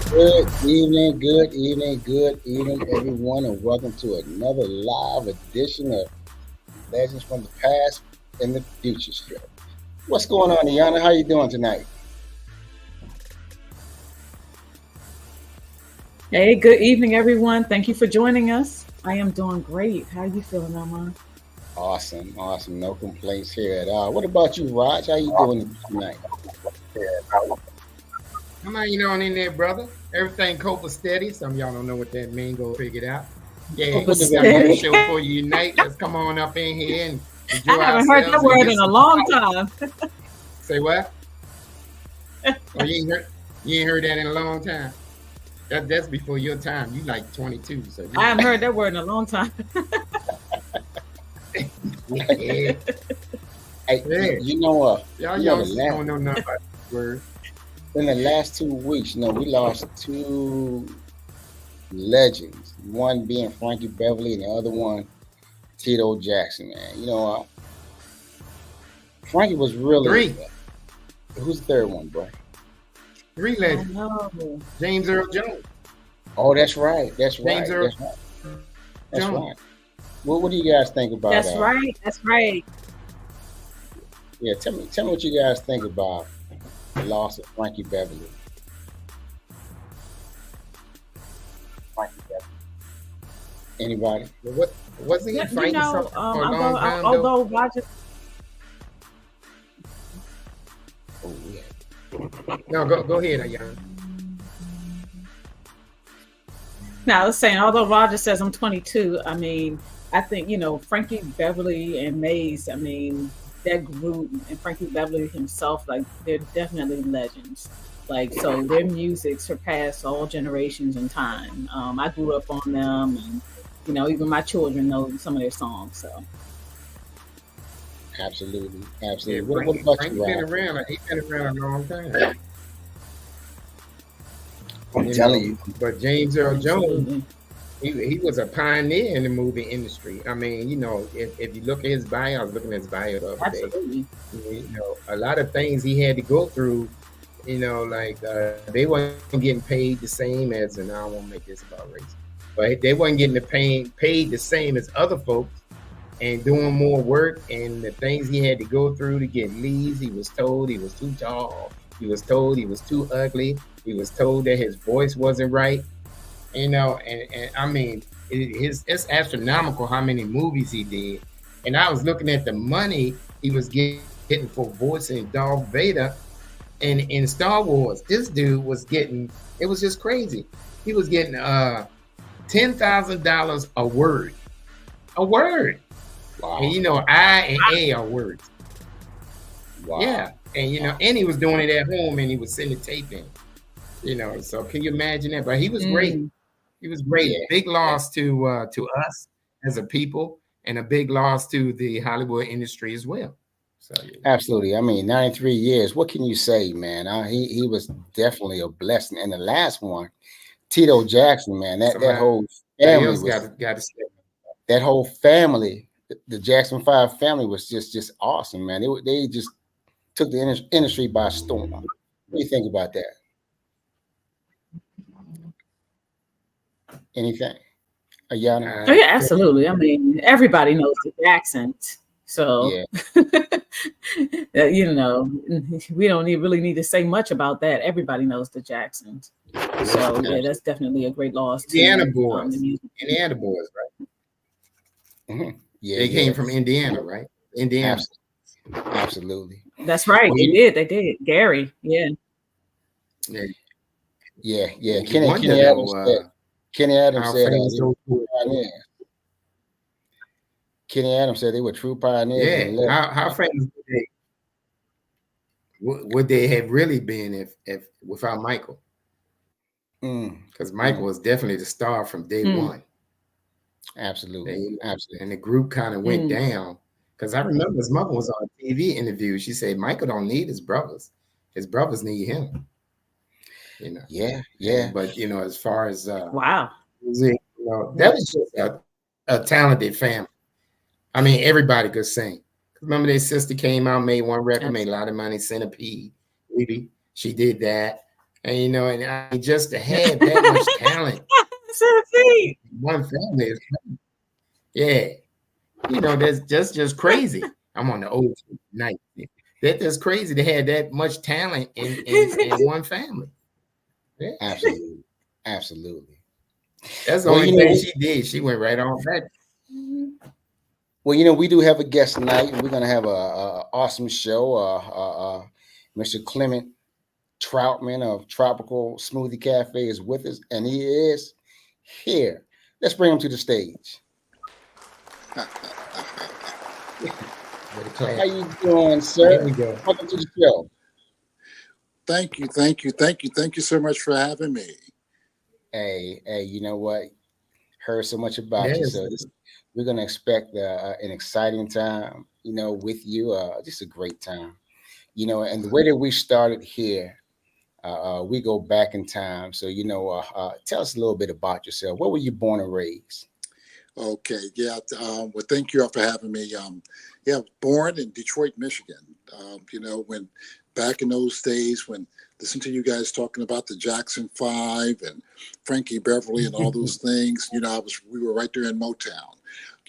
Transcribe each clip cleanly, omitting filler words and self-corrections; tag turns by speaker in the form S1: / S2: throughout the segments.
S1: Good evening, everyone, and welcome to another live edition of Legends from the Past and the Future Show. What's going on, Iana? How you doing tonight?
S2: Hey, good evening, everyone. Thank you for joining us. I am doing great. How are you feeling, Alma?
S1: Awesome. No complaints here at all. What about you, Raj? How you doing tonight?
S3: Come on in there, brother. Everything copacetic. Some of y'all don't know what that means. Go figure it out. Yeah, we got a good show for you tonight. Let's come on up in here and enjoy
S2: I haven't heard that word in a long time.
S3: Say what? Oh, you ain't heard that in a long time. That's before your time. You like 22, so
S2: I haven't heard that word in a long time.
S1: Yeah. Hey, you know,
S3: y'all don't know nothing about this word.
S1: In the last 2 weeks, we lost two legends. One being Frankie Beverly, and the other one, Tito Jackson. Man, Frankie was really
S3: three.
S1: Who's the third one, bro?
S3: Three legends. James Earl Jones.
S1: Oh, that's right.
S3: James Earl
S1: That's right. What do you guys think about that?
S2: That's right.
S1: Yeah, tell me what you guys think about the loss of Frankie Beverly. Anybody?
S3: What wasn't he fighting something for a long time?
S2: Although Roger.
S1: Oh yeah.
S3: No, go ahead, Ayana.
S2: Now, I was saying, although Roger says I'm 22, I mean, I think, Frankie Beverly and Maze, I mean, that group and Frankie Beverly himself, like, they're definitely legends. Like, so their music surpassed all generations in time. I grew up on them, and, even my children know some of their songs, so.
S1: Absolutely.
S3: Yeah,
S1: What about
S3: Frankie's
S1: you,
S3: been
S1: Ralph?
S3: around. He's been around a long time.
S1: I'm telling you.
S3: But James Earl Jones,
S2: Absolutely.
S3: he was a pioneer in the movie industry. I mean, if you look at his bio, I was looking at his bio the other day.
S2: Absolutely.
S3: A lot of things he had to go through. Like they weren't getting paid the same as, and I don't want to make this about race, but they weren't getting paid the same as other folks, and doing more work, and the things he had to go through to get leads. He was told he was too tall. He was told he was too ugly. He was told that his voice wasn't right. And I mean, it's astronomical how many movies he did. And I was looking at the money he was getting for voicing Darth Vader in Star Wars. This dude was getting, it was just crazy. He was getting $10,000 a word. A word.
S1: Wow.
S3: And I and A are words.
S1: Wow.
S3: Yeah. And and he was doing it at home, and he was sending tape in. So can you imagine that? But he was great. He was great.
S1: Yeah.
S3: Big loss to us as a people, and a big loss to the Hollywood industry as well. So
S1: Absolutely. I mean, 93 years. What can you say, man? He was definitely a blessing. And the last one, Tito Jackson, man, that whole family was
S3: got to step.
S1: that whole family, the Jackson 5 family was just awesome, man. They just took the industry by storm. What do you think about that? Anything? Ayana?
S2: Oh, yeah, absolutely. I mean, everybody knows the Jacksons. So,
S1: Yeah.
S2: we don't really need to say much about that. Everybody knows the Jacksons. So, yeah, that's definitely a great loss to
S3: Indiana
S2: the
S3: boys.
S2: music.
S3: Indiana boys, right?
S1: Mm-hmm. Yeah.
S3: They came from Indiana, right? Indiana.
S1: Absolutely.
S2: That's right. They did. Gary. Yeah.
S1: Yeah.
S3: Kenny
S1: Adams said
S3: friends
S1: they were pioneers. Kenny Adams said they were true pioneers.
S3: Yeah. How friends would they have really been if without Michael? Because Michael was definitely the star from day one.
S1: Absolutely.
S3: And the group kind of went down. Because I remember his mother was on a TV interview. She said, Michael don't need his brothers. His brothers need him.
S1: Yeah.
S3: But as far as
S2: wow,
S3: music, that was just a talented family. I mean, everybody could sing. Remember, their sister came out, made one record, made a lot of money. Centipede, maybe she did that. And and I mean, just to have that much talent, one family is, yeah, that's just crazy. I'm on the old night. That's just crazy to have that much talent in one family. Yeah.
S1: Absolutely. Absolutely.
S3: That's the
S1: Well,
S3: only thing she did. She went right on back.
S1: well, we do have a guest tonight, and we're gonna have a awesome show. Mr. Clement Troutman of Tropical Smoothie Cafe is with us, and he is here. Let's bring him to the stage. How you doing, sir?
S3: There we go.
S1: Welcome to the show.
S4: Thank you so much for having me.
S1: Hey, you know what? Heard so much about you,
S3: Yes.
S1: so we're gonna expect an exciting time. With you, just a great time. And the way that we started here, we go back in time. So tell us a little bit about yourself. Where were you born and raised?
S4: Okay, yeah. Well, thank you all for having me. Yeah, born in Detroit, Michigan. When back in those days, when listen to you guys talking about the Jackson Five and Frankie Beverly and all those things. We were right there in Motown.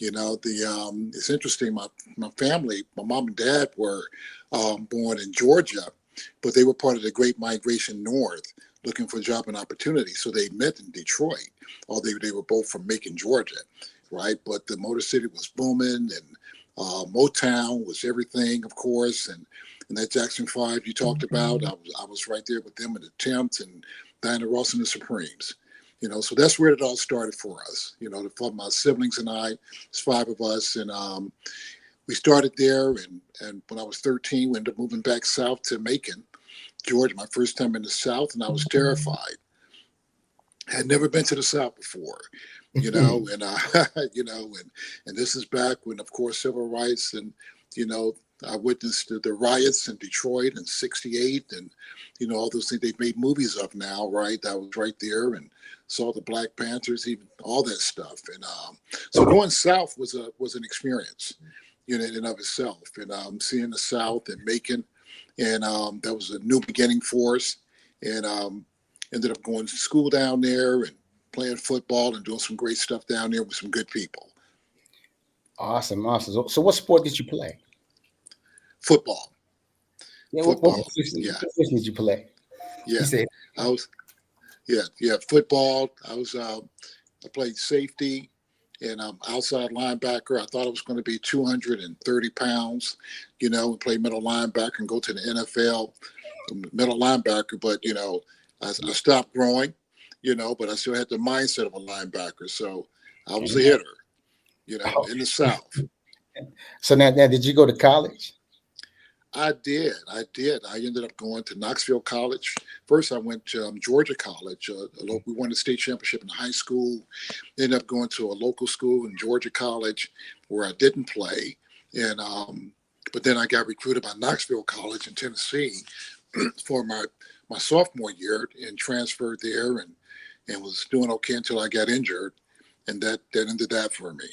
S4: It's interesting. My family, my mom and dad were born in Georgia, but they were part of the Great Migration North, looking for job and opportunity. So they met in Detroit, although they were both from Macon, Georgia, right? But the Motor City was booming, and Motown was everything, of course. And that Jackson Five you talked about, I was right there with them in the Temps and Diana Ross and the Supremes. So that's where it all started for us. For my siblings and I, it's five of us, and we started there. And when I was 13, we ended up moving back south to Macon, Georgia, my first time in the South, and I was terrified. I had never been to the South before, and and this is back when, of course, civil rights, and I witnessed the riots in Detroit in '68, and all those things they've made movies of now, right? I was right there and saw the Black Panthers, even all that stuff, and so going south was an experience, in and of itself, and seeing the South and Macon. And that was a new beginning for us. And ended up going to school down there and playing football and doing some great stuff down there with some good people.
S1: Awesome. So what sport did you play?
S4: Football.
S1: Yeah,
S4: football.
S1: What position did you play?
S4: Yeah,
S1: You said,
S4: I was. Yeah, football. I played safety and outside linebacker. I thought I was going to be 230 pounds, and play middle linebacker and go to the NFL, middle linebacker. But, I stopped growing, but I still had the mindset of a linebacker. So I was a hitter, in the South.
S1: So now did you go to college?
S4: I did. I ended up going to Knoxville College. First, I went to Georgia College. We won the state championship in high school. Ended up going to a local school in Georgia College where I didn't play. And but then I got recruited by Knoxville College in Tennessee for my sophomore year and transferred there and was doing okay until I got injured. And that ended that for me.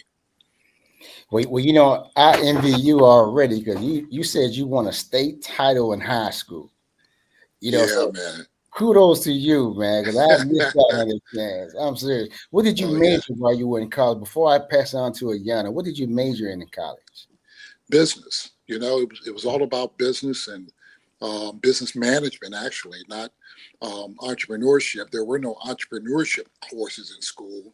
S1: Well, I envy you already because you said you won a state title in high school. So
S4: Man.
S1: kudos to you, man, because I missed that other chance. I'm serious. What did you major while you were in college? Before I pass on to Ayana, what did you major in college?
S4: Business. It was all about business and business management, actually, not entrepreneurship. There were no entrepreneurship courses in school,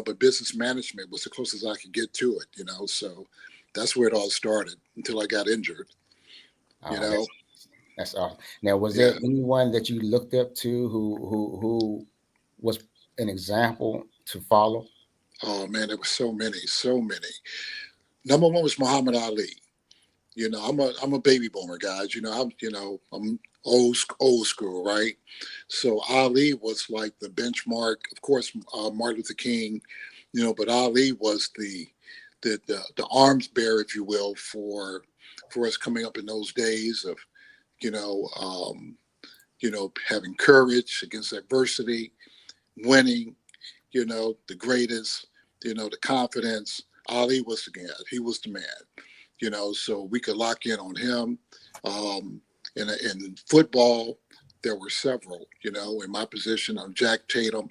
S4: but business management was the closest I could get to it, so that's where it all started until I got injured,
S1: That's awesome. Now, was there anyone that you looked up to who was an example to follow?
S4: Oh man, there were so many. Number one was Muhammad Ali. I'm a baby boomer, guys. I'm old school, right? So Ali was like the benchmark. Of course, Martin Luther King, but Ali was the arms bearer, if you will, for us coming up in those days of, having courage against adversity, winning, the greatest, the confidence. Ali was the guy. He was the man. So we could lock in on him. In football, there were several, in my position. Jack Tatum,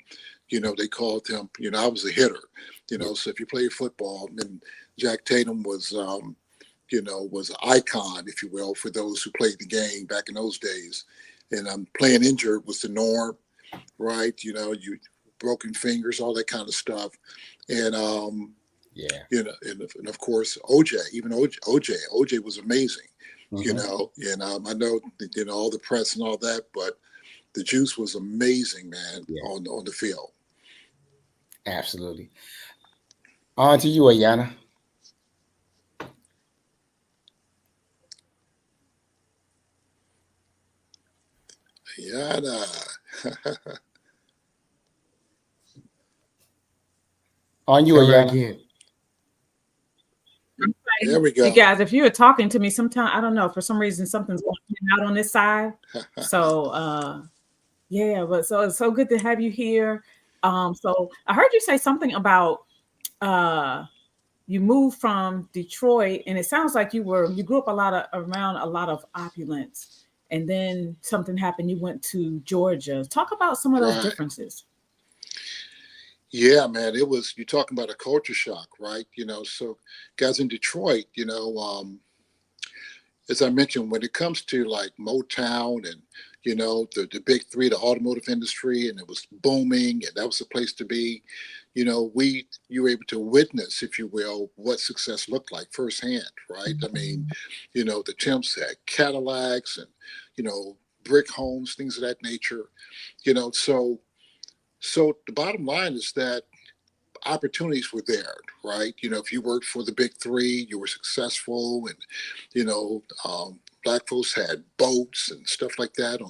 S4: they called him, I was a hitter, so if you played football, then Jack Tatum was, was an icon, if you will, for those who played the game back in those days. And playing injured was the norm, right? You broken fingers, all that kind of stuff. And, and of course, OJ was amazing, and I know, all the press and all that, but the juice was amazing, man, on the field.
S1: Absolutely. On to you, Ayana.
S4: Ayana.
S1: On you, Ayana.
S3: Again.
S4: There we go.
S2: You guys, if you're talking to me, sometime I don't know, for some reason something's going out on this side. So yeah, but so it's so good to have you here. So I heard you say something about you moved from Detroit, and it sounds like you grew up around a lot of opulence, and then something happened. You went to Georgia. Talk about some of those differences.
S4: Yeah, man, you're talking about a culture shock, right? So guys in Detroit, as I mentioned, when it comes to like Motown and, the big three, the automotive industry, and it was booming, and that was the place to be, you were able to witness, if you will, what success looked like firsthand, right? I mean, the Temps had Cadillacs and, brick homes, things of that nature, so the bottom line is that opportunities were there, right? If you worked for the big three, you were successful, and black folks had boats and stuff like that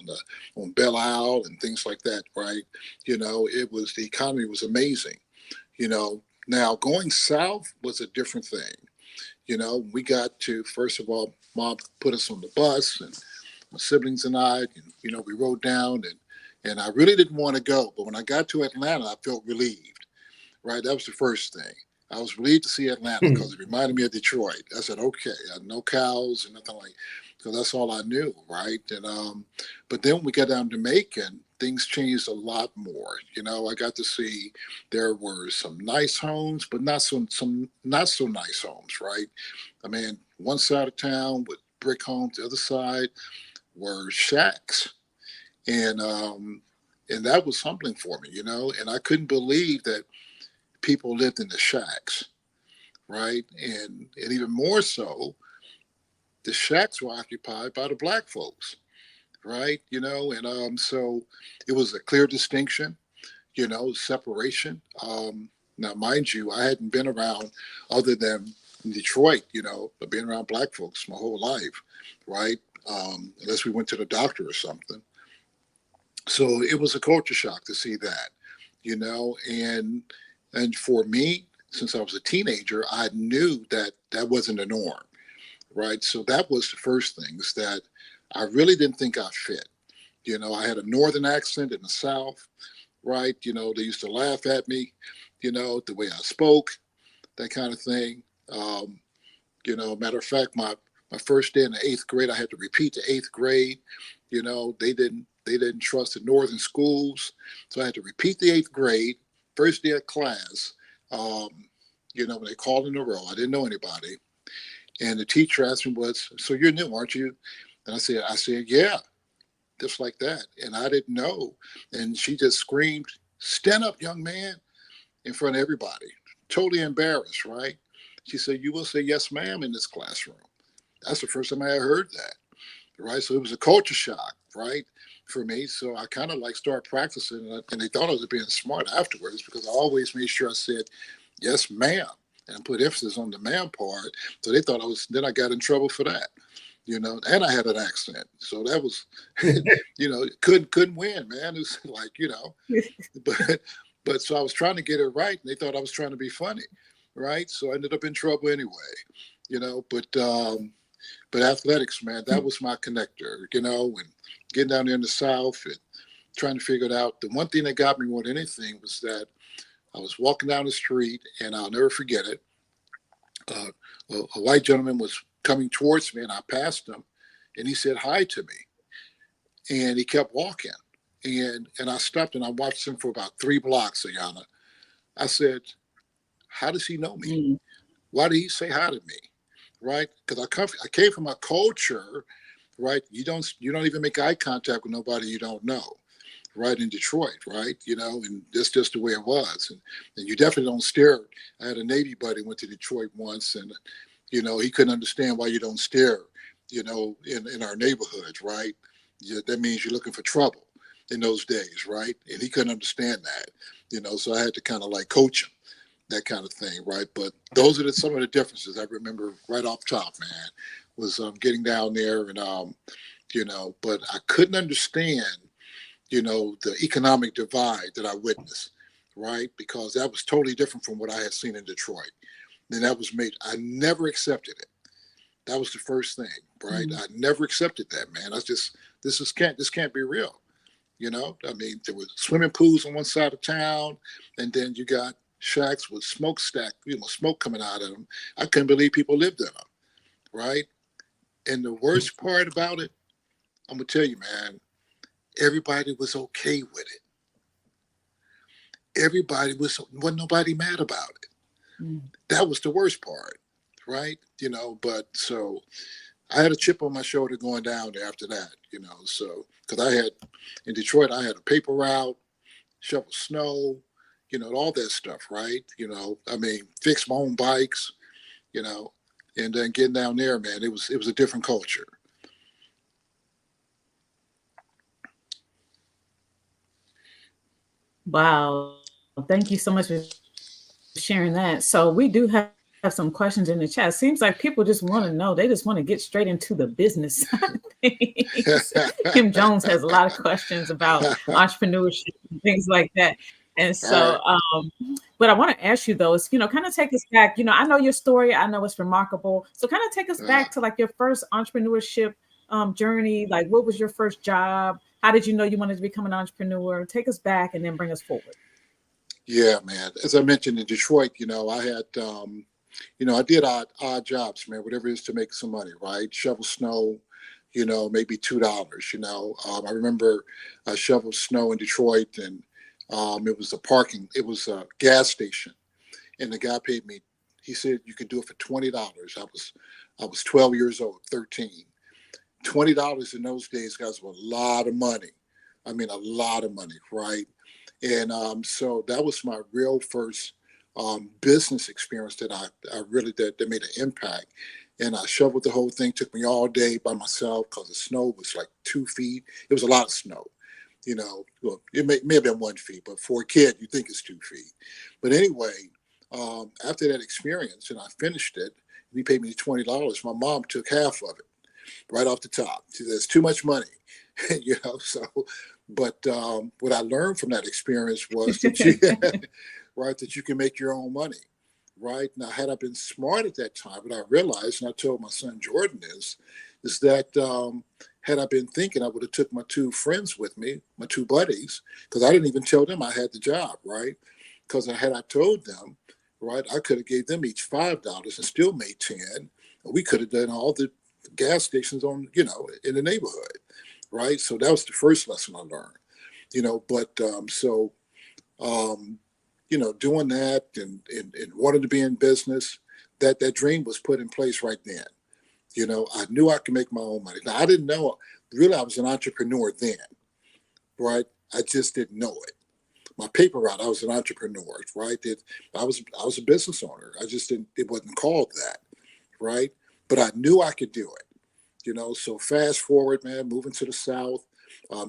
S4: on Belle Isle and things like that, right? The economy was amazing. Now going south was a different thing. We got to, first of all, Mom put us on the bus, and my siblings and I, and we rode down, and I really didn't want to go, but when I got to Atlanta, I felt relieved, right? That was the first thing. I was relieved to see Atlanta because it reminded me of Detroit. I said, okay, I had no cows and nothing like, so that's all I knew, right? And but then when we got down to Macon, things changed a lot more. I got to see there were some nice homes, but some not so nice homes, right? I mean, one side of town with brick homes, the other side were shacks. And that was humbling for me, and I couldn't believe that people lived in the shacks, right? And even more so, the shacks were occupied by the black folks, right? And so it was a clear distinction, separation. Now, mind you, I hadn't been around other than in Detroit, but being around black folks my whole life, right? Unless we went to the doctor or something. So it was a culture shock to see that, and for me, since I was a teenager, I knew that that wasn't the norm, right? So that was the first thing, is that I really didn't think I fit. I had a northern accent in the South, right? They used to laugh at me, the way I spoke, that kind of thing. Matter of fact, my first day in the 8th grade, I had to repeat the 8th grade. They didn't trust the northern schools, so I had to repeat the 8th grade. First day of class, when they called in a row, I didn't know anybody, and the teacher asked me, "So you're new, aren't you?" And I said, "Yeah," just like that, and I didn't know, and she just screamed, "Stand up, young man," in front of everybody, totally embarrassed, right? She said, "You will say yes, ma'am, in this classroom." That's the first time I heard that, right? So it was a culture shock, right, for me. So I kind of started practicing, and they thought I was being smart afterwards, because I always made sure I said, "Yes, ma'am," and put emphasis on the ma'am part. So they thought then I got in trouble for that, and I had an accent. So that was, couldn't win, man. It's like, but so I was trying to get it right, and they thought I was trying to be funny, right? So I ended up in trouble anyway, but athletics, man, that was my connector, and getting down there in the South and trying to figure it out. The one thing that got me more than anything was that I was walking down the street, and I'll never forget it. A white gentleman was coming towards me, and I passed him, and he said hi to me. and he kept walking. And I stopped and I watched him for about 3 blocks, Ayana. I said, how does he know me?
S2: Mm.
S4: Why did he say hi to me? Right? Because I came from a culture, right? You don't even make eye contact with nobody you don't know, right? In Detroit, right? And that's just the way it was. And you definitely don't stare. I had a Navy buddy went to Detroit once, and he couldn't understand why you don't stare, in our neighborhoods, right? That means you're looking for trouble in those days, right? And he couldn't understand that, so I had to kind of like coach him, that kind of thing, right? But those are some of the differences I remember right off top, man, was getting down there and, but I couldn't understand, the economic divide that I witnessed, right? Because that was totally different from what I had seen in Detroit. Then I never accepted it. That was the first thing, right?
S2: Mm.
S4: I never accepted that, man. This can't be real. I mean, there were swimming pools on one side of town, and then you got shacks with smoke coming out of them. I couldn't believe people lived in them, right? And the worst part about it, I'm gonna tell you, man, everybody was okay with it. Wasn't nobody mad about it.
S2: Mm.
S4: That was the worst part, right? But so I had a chip on my shoulder going down there after that, so because in Detroit, I had a paper route, shovel snow, all that stuff, right? I mean, fix my own bikes, you know, and then getting down there, man, it was a different culture.
S2: Wow. Thank you so much for sharing that. So we do have some questions in the chat. Seems like people just want to know. They just want to get straight into the business side of things. Kim Jones has a lot of questions about entrepreneurship and things like that. And
S4: All right.
S2: so, but I want to ask you though, is, kind of take us back. I know your story. I know it's remarkable. So kind of take us
S4: Uh,
S2: back to like your first entrepreneurship journey. Like, what was your first job? How did you know you wanted to become an entrepreneur? Take us back and then bring us forward.
S4: yeah, man. As I mentioned in Detroit, I had, I did odd jobs, man, whatever it is to make some money, right? Shovel snow, maybe $2. I remember I shoveled snow in Detroit, and it was a gas station, and the guy paid me. He said you could do it for $20. I was 12 years old, 13. $20 in those days, guys, was a lot of money. I mean, a lot of money, right? And so that was my real first business experience I really that made an impact. And I shoveled the whole thing. Took me all day by myself because the snow was like 2 feet. It was a lot of snow. Well, it may have been 1 feet, but for a kid, you think it's 2 feet. But anyway, after that experience, and I finished it, and he paid me $20. My mom took half of it right off the top. She said, "It's too much money," So, but what I learned from that experience was that right, that you can make your own money, right? Now, had I been smart at that time, what I realized, and I told my son Jordan is that had I been thinking, I would have took my two friends with me, my two buddies, because I didn't even tell them I had the job, right? Because had I told them, right, I could have gave them each $5 and still made 10. And we could have done all the gas stations in the neighborhood, right? So that was the first lesson I learned, but um, doing that and wanted to be in business, that dream was put in place right then. I knew I could make my own money. Now, I didn't know really I was an entrepreneur then, right? I just didn't know it. My paper route, I was an entrepreneur, right? I was a business owner. I just didn't. It wasn't called that, right? But I knew I could do it. So fast forward, man, moving to the South,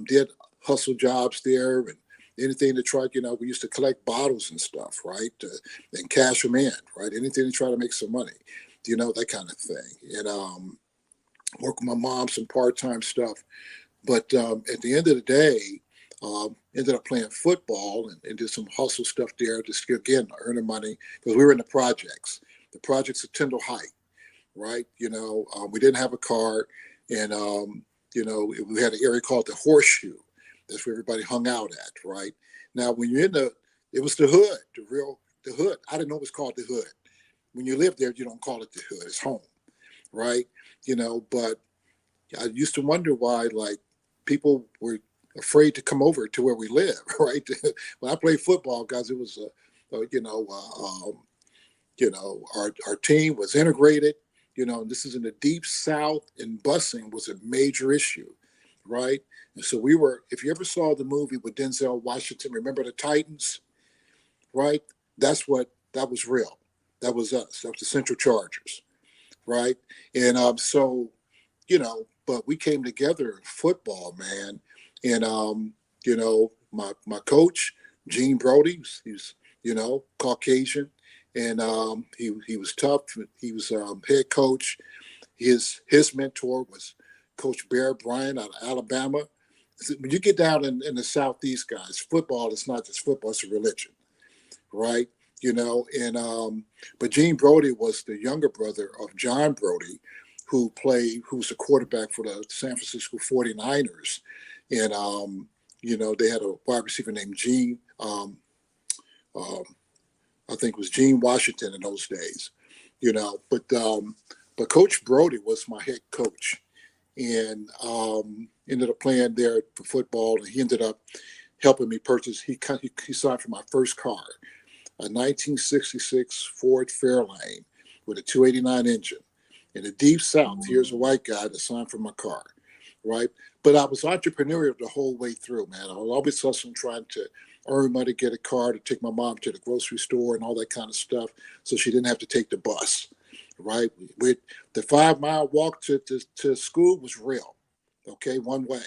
S4: did hustle jobs there and anything to try, we used to collect bottles and stuff, right? And cash them in, right? Anything to try to make some money, that kind of thing. And work with my mom, some part-time stuff. But at the end of the day, ended up playing football and did some hustle stuff there, just again, earning money because we were in the projects at Tyndall Heights, right? We didn't have a car, and we had an area called the Horseshoe. That's where everybody hung out at, right? Now, when you're it was the hood, the hood. I didn't know it was called the hood. When you live there, you don't call it the hood. It's home, right? But I used to wonder why, like, people were afraid to come over to where we live, right? When I played football, guys, it was our team was integrated. This is in the deep South, and busing was a major issue, right? And so we were. If you ever saw the movie with Denzel Washington, remember the Titans, right? That was real. That was us. That was the Central Chargers, right? And but we came together in football, man. And my coach, Gene Brody, he's Caucasian, and he was tough. He was head coach. His mentor was Coach Bear Bryant out of Alabama. When you get down in the Southeast, guys, football is not just football; it's a religion, right? But Gene Brody was the younger brother of John Brody, who was a quarterback for the San Francisco 49ers. And, they had a wide receiver named Gene, I think it was Gene Washington in those days, but Coach Brody was my head coach, and ended up playing there for football. And he ended up helping me purchase, he signed for my first car, a 1966 Ford Fairlane with a 289 engine. In the deep South, here's a white guy that signed for my car, right? But I was entrepreneurial the whole way through, man. I was always hustling, trying to earn money, get a car to take my mom to the grocery store and all that kind of stuff, so she didn't have to take the bus, right? With the 5-mile walk to school was real, okay, one way,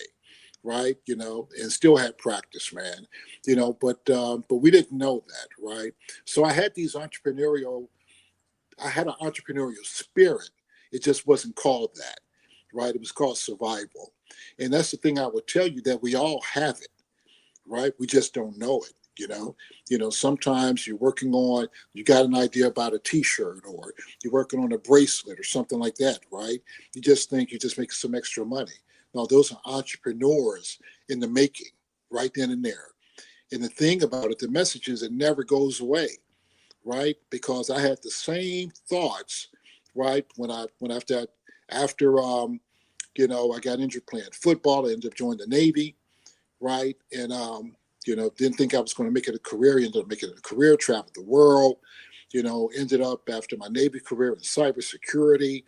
S4: right? And still had practice, man. But we didn't know that, right? So I had an entrepreneurial spirit. It just wasn't called that, right? It was called survival. And that's the thing I would tell you, that we all have it, right? We just don't know it, sometimes you got an idea about a t-shirt, or you're working on a bracelet or something like that, right? You just think you're just making some extra money. No, those are entrepreneurs in the making, right then and there. And the thing about it, the message is it never goes away, right? Because I had the same thoughts, right? After I got injured playing football. I ended up joining the Navy, right? And didn't think I was going to make it a career. Ended up making it a career, traveled the world. Ended up after my Navy career in cybersecurity,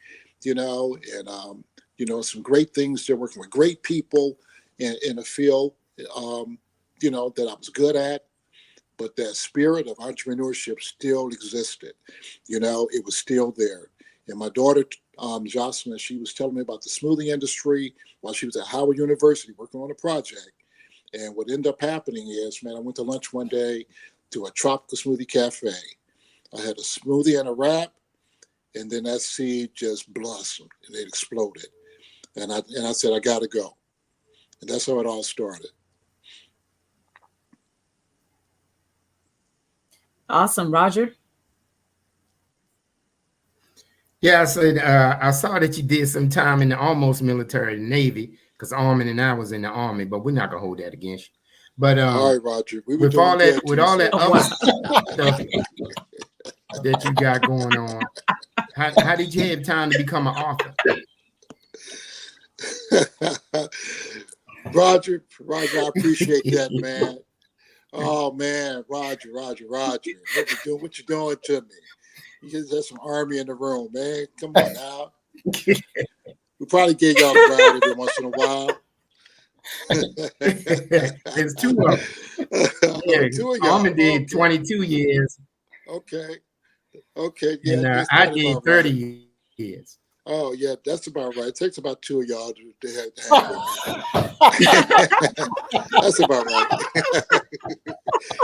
S4: and some great things there, working with great people in a field, that I was good at. But that spirit of entrepreneurship still existed. It was still there. And my daughter, Jocelyn, she was telling me about the smoothie industry while she was at Howard University working on a project. And what ended up happening is, man, I went to lunch one day to a tropical smoothie cafe. I had a smoothie and a wrap, and then that seed just blossomed and it exploded. And I said, I got to go. And that's how it all started.
S2: Awesome. Roger?
S3: Yeah, so I saw that you did some time in the almost military Navy, because Armin and I was in the Army, but we're not gonna hold that against you. But
S4: all right, Roger,
S3: with all that other stuff that you got going on, how did you have time to become an author?
S4: Roger, I appreciate that, man. Oh man, Roger, what you doing to me? You just had some Army in the room, man. Come on now. We probably gave y'all a ride every once in a while.
S3: There's two of them. Yeah,
S4: two of y'all.
S3: Armin did 22 years.
S4: Okay. Yeah,
S3: and I did 30
S4: right.
S3: years.
S4: Oh yeah, that's about right. It takes about two of y'all to have That's about right.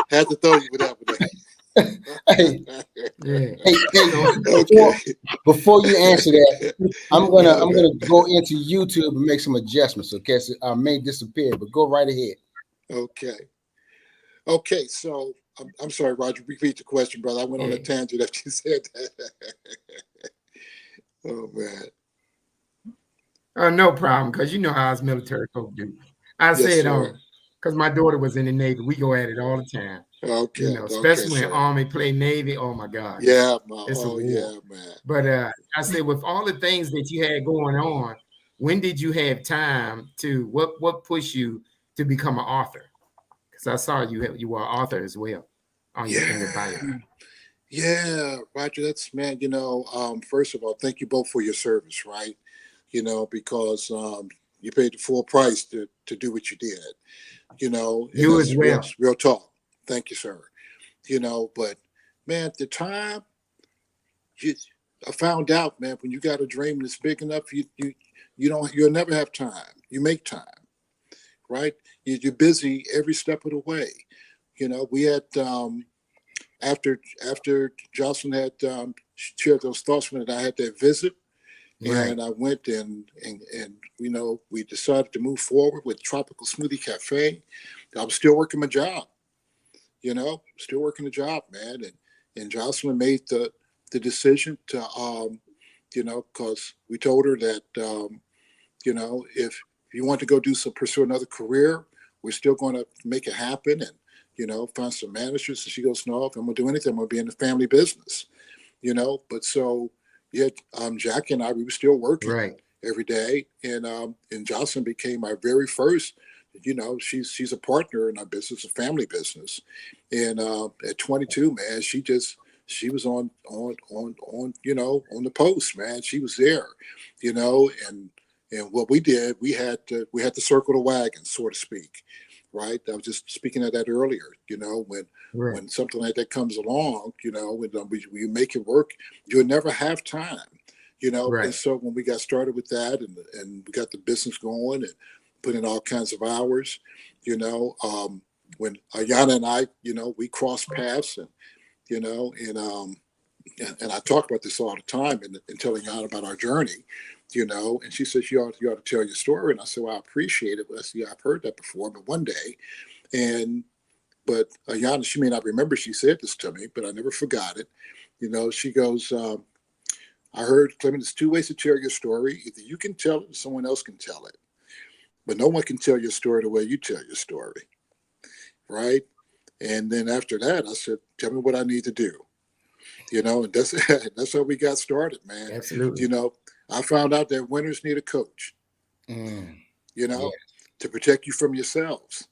S4: Had to throw you with that one.
S1: Hey,
S4: Okay.
S1: Before you answer that, I'm gonna go into YouTube and make some adjustments. Okay, so I may disappear, but go right ahead.
S4: Okay. So I'm sorry, Roger. Repeat the question, brother. I went on a tangent after you said that. Oh man.
S3: No problem, because you know how us military folk do. I said, because my daughter was in the Navy, we go at it all the time.
S4: Okay.
S3: Especially when Army play Navy. Oh my God.
S4: Yeah,
S3: it's a war.
S4: yeah, man.
S3: But I said, with all the things that you had going on, when did you have time to what pushed you to become an author? Because I saw you were an author as well on your in your bio.
S4: Yeah. Yeah, Roger, that's man, first of all, thank you both for your service, right? Because you paid the full price to do what you did, and
S3: You as
S4: that's real,
S3: well.
S4: real talk. Thank you, sir. But man, at the time, you, I found out, man, when you got a dream that's big enough, you'll never have time. You make time, right? You're busy every step of the way. We had after Jocelyn had shared those thoughts with me, I had that visit,
S3: Right.
S4: and I went and we decided to move forward with Tropical Smoothie Cafe. I was still working my job, still working the job, man, and Jocelyn made the decision to because we told her that if you want to go pursue another career, we're still going to make it happen, and find some managers. And she goes, no, if I'm gonna do anything, I'm gonna be in the family business, But so, yeah, Jackie and I, we were still working
S3: Right.
S4: every day, and Jocelyn became my very first. She's a partner in our business, a family business, and at 22, man, she was on the post, man. She was there, and what we did, we had to circle the wagon, so to speak, right? I was just speaking of that earlier.
S3: Right.
S4: When something like that comes along, when we make it work, you'll never have time,
S3: Right.
S4: And so when we got started with that, and we got the business going and put in all kinds of hours, when Ayana and I, we crossed paths, and and I talk about this all the time, and telling Ayana about our journey, and she says, you ought to tell your story. And I said, well, I appreciate it. But I said, yeah, I've heard that before, but one day. But Ayana, she may not remember she said this to me, but I never forgot it. She goes, I heard, Clement, there's two ways to tell your story. Either you can tell it or someone else can tell it. But no one can tell your story the way you tell your story. Right? And then after that, I said, tell me what I need to do. And that's how we got started, man.
S3: Absolutely.
S4: I found out that winners need a coach,
S1: Mm,
S4: to protect you from yourselves.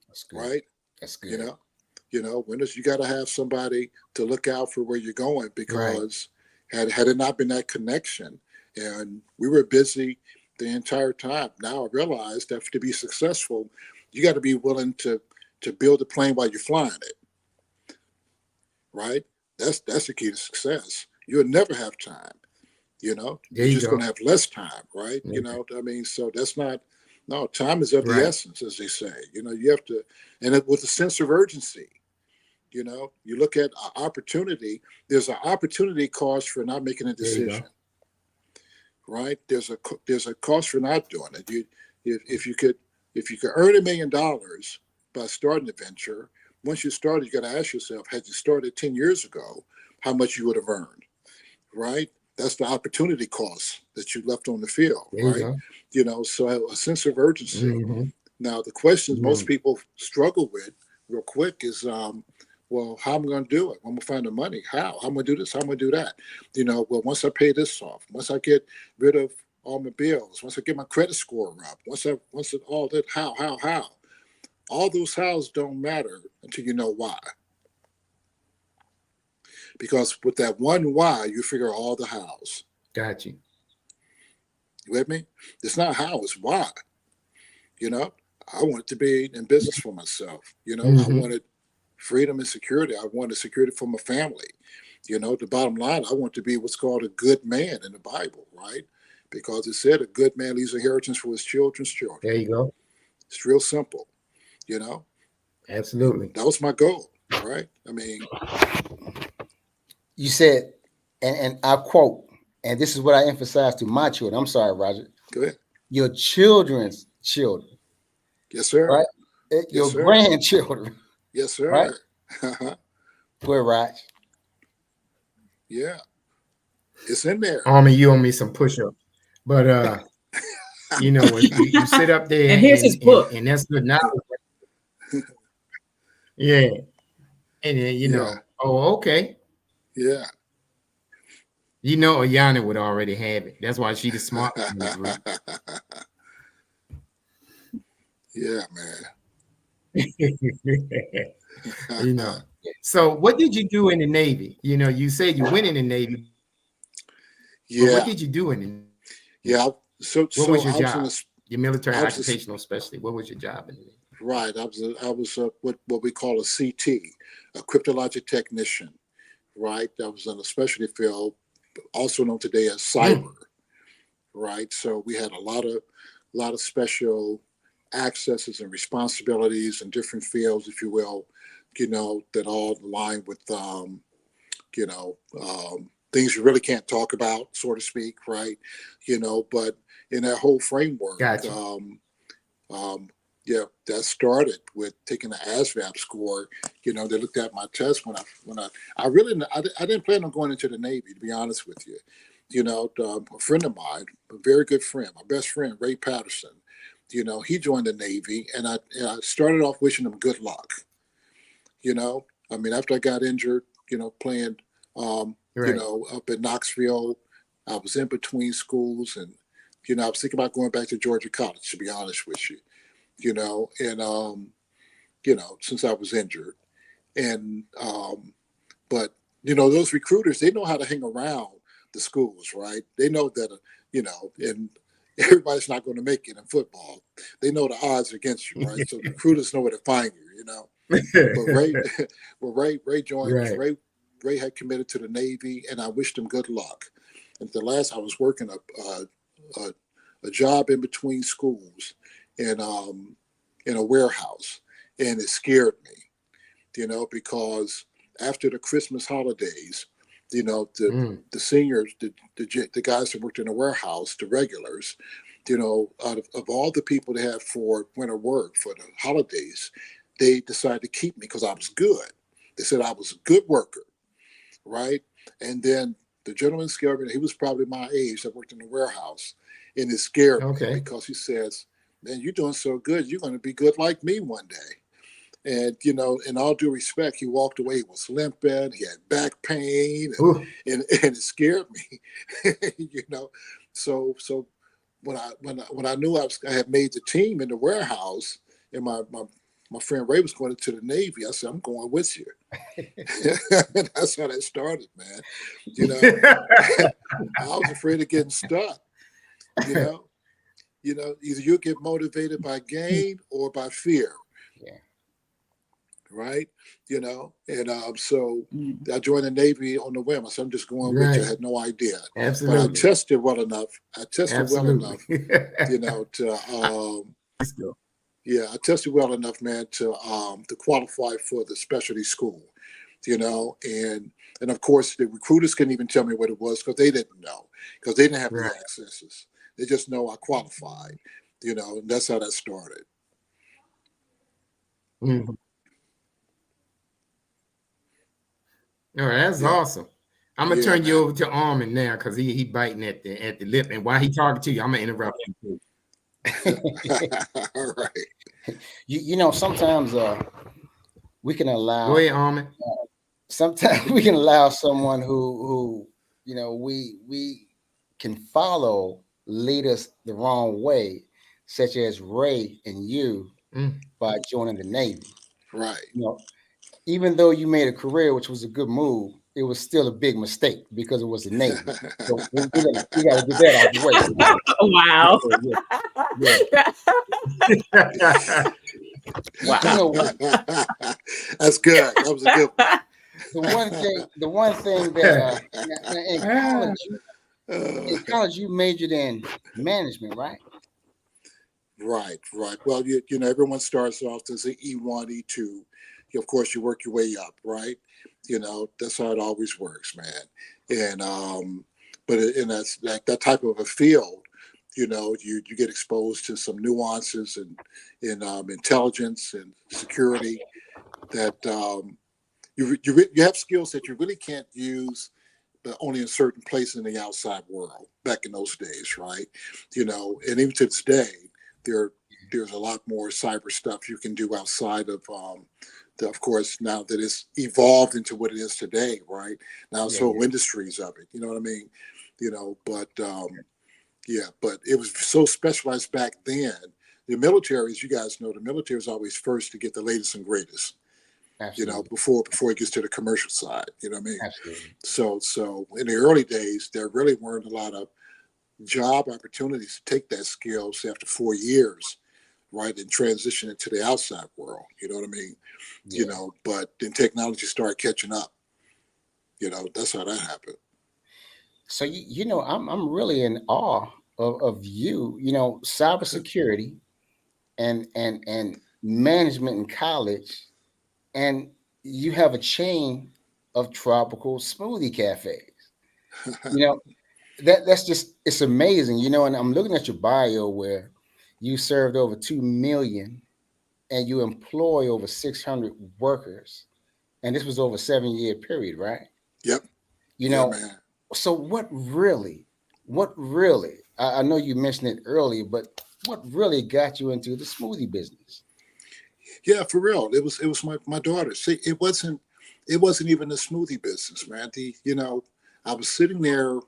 S1: that's good.
S4: Right?
S1: That's good.
S4: Winners, you got to have somebody to look out for where you're going, because had it not been that connection, and we were busy the entire time. Now I realize that to be successful, you got to be willing to build a plane while you're flying it. Right? That's the key to success. You'll never have time. You're just going to have less time, right? So that's not. No, time is of the essence, as they say. You have to, and with a sense of urgency. You look at opportunity. There's an opportunity cost for not making a decision. Right? There's a cost for not doing it. If you could earn $1 million by starting a venture, once you started, you got to ask yourself: had you started 10 years ago, how much you would have earned? Right? That's the opportunity cost that you left on the field. Right? So a sense of urgency.
S3: Mm-hmm.
S4: Now, the questions most people struggle with, real quick, is well, how am I going to do it? I'm going to find the money. How? How am I going to do this? How am I going to do that? Well, once I pay this off, once I get rid of all my bills, once I get my credit score up, once all that, how? All those hows don't matter until you know why. Because with that one why, you figure all the hows.
S3: Got you.
S4: You with me? It's not how, it's why. I wanted to be in business for myself. I wanted freedom and security. I wanted security for my family. The bottom line, I want to be what's called a good man in the Bible, right? Because it said a good man leaves inheritance for his children's children.
S3: There you go.
S4: It's real simple,
S3: Absolutely.
S4: That was my goal, right? I mean,
S1: You said, and I quote, and this is what I emphasize to my children. I'm sorry, Roger.
S4: go ahead.
S1: Your children's children,
S4: Yes, sir.
S1: right? Your
S4: Yes, sir.
S1: grandchildren,
S4: Yes, sir.
S1: right? We're right.
S4: Yeah, it's in there.
S3: Army, you owe me some push-ups. But when you sit up there
S2: And here's his book.
S3: and that's good now. Yeah. And then
S4: Yeah.
S3: oh, okay.
S4: Yeah.
S3: Ayana would already have it. That's why she's the smart one in the group.
S4: Yeah, man.
S3: You know. So what did you do in the Navy? You know, you said you went in the Navy, but what
S4: Yeah,
S3: did you do in the Navy?
S4: yeah. So,
S3: What was
S4: so
S3: your
S4: I was in
S3: job?
S4: this.
S3: Your military
S4: I was a,
S3: occupational specialty. What was your job in the Navy?
S4: right. I was what we call a CT, a cryptologic technician. Right. I was in a specialty field, also known today as cyber. Right. So we had a lot of special accesses and responsibilities in different fields, if you will, that all align with things you really can't talk about, so to speak, right? But in that whole framework,
S3: Gotcha.
S4: um, yeah, that started with taking the ASVAB score. They looked at my test I didn't plan on going into the Navy, to be honest with you. A friend of mine, a very good friend, my best friend, Ray Patterson, he joined the Navy, and I started off wishing him good luck. I mean, after I got injured, playing,
S3: Right.
S4: up in Knoxville, I was in between schools, and I was thinking about going back to Georgia College, to be honest with you. And since I was injured, and but those recruiters, they know how to hang around the schools, right? They know that and everybody's not going to make it in football. They know the odds are against you, right? So the recruiters know where to find you. But Ray, well, Ray joined.
S3: Right.
S4: Ray had committed to the Navy, and I wished him good luck. And the last, I was working a job in between schools, in a warehouse, and it scared me, because after the Christmas holidays, the seniors, the guys that worked in the warehouse, the regulars, out of all the people they had for winter work for the holidays, they decided to keep me because I was good. They said I was a good worker, right? And then the gentleman scared me. He was probably my age that worked in the warehouse, and it scared me
S3: Okay.
S4: because he says, "Man, you're doing so good. You're going to be good like me one day." And in all due respect, he walked away. He was limping. He had back pain,
S3: Ooh.
S4: and it scared me. So when I knew I had made the team in the warehouse, and my friend Ray was going into the Navy, I said, "I'm going with you." And that's how that started, man. I was afraid of getting stuck. You know, either you get motivated by gain or by fear.
S1: Yeah.
S4: Right? And so I joined the Navy on the whim. I said, "I'm just going with you." I
S3: Right.
S4: had no idea, but I
S3: Absolutely.
S4: tested well enough. I tested well
S3: Absolutely.
S4: enough, I tested well enough, man, to qualify for the specialty school. And of course the recruiters couldn't even tell me what it was because they didn't know, because they didn't have the
S3: Right.
S4: accesses. They just know I qualified. And that's how that started.
S3: Mhm. All right, that's
S4: Yeah,
S3: awesome. I'm gonna
S4: yeah,
S3: turn you
S4: man.
S3: over to Armin now because he biting at the lip, and while he talking to you, I'm gonna interrupt him too.
S4: All right.
S1: Sometimes we can
S3: Go
S1: allow
S3: ahead, Armin.
S1: sometimes we can allow someone who we can follow lead us the wrong way, such as Ray and you,
S3: Mm.
S1: by joining the Navy.
S4: Right.
S1: Even though you made a career, which was a good move, it was still a big mistake because it was the Navy. So we got to get that out of the way.
S2: Wow.
S1: Yeah.
S2: Wow.
S4: That's good. That was a good one.
S1: The one thing that
S3: Ah,
S1: in college you majored in management, right?
S4: Right, right. Well, everyone starts off as an E1, E2. Of course, you work your way up, right? That's how it always works, man. And but that's like that type of a field. You get exposed to some nuances and in intelligence and security that you have skills that you really can't use, but only in certain places in the outside world. Back in those days, right? And even to this day, there's a lot more cyber stuff you can do outside of course, now that it's evolved into what it is today, right? Now it's whole industries of it. You know what I mean? But but it was so specialized back then the military, as you guys know, the military is always first to get the latest and greatest.
S1: Absolutely.
S4: Before it gets to the commercial side. You know what I mean?
S1: Absolutely.
S4: So in the early days, there really weren't a lot of job opportunities to take that skill say after 4 years, right, and transition into the outside world. You know what I mean?
S1: Yeah.
S4: But then technology started catching up. That's how that happened.
S1: So I'm really in awe of you. Cybersecurity and management in college, and you have a chain of tropical smoothie cafes. You know that's just it's amazing. And I'm looking at your bio where you served over 2 million and you employ over 600 workers, and this was over a 7-year period, right?
S4: Yep.
S1: You
S4: Yeah,
S1: know,
S4: man.
S1: so what really, I know you mentioned it earlier, but what really got you into the smoothie business?
S4: Yeah, for real. It was my daughter. See, it wasn't even the smoothie business, man. I was sitting there,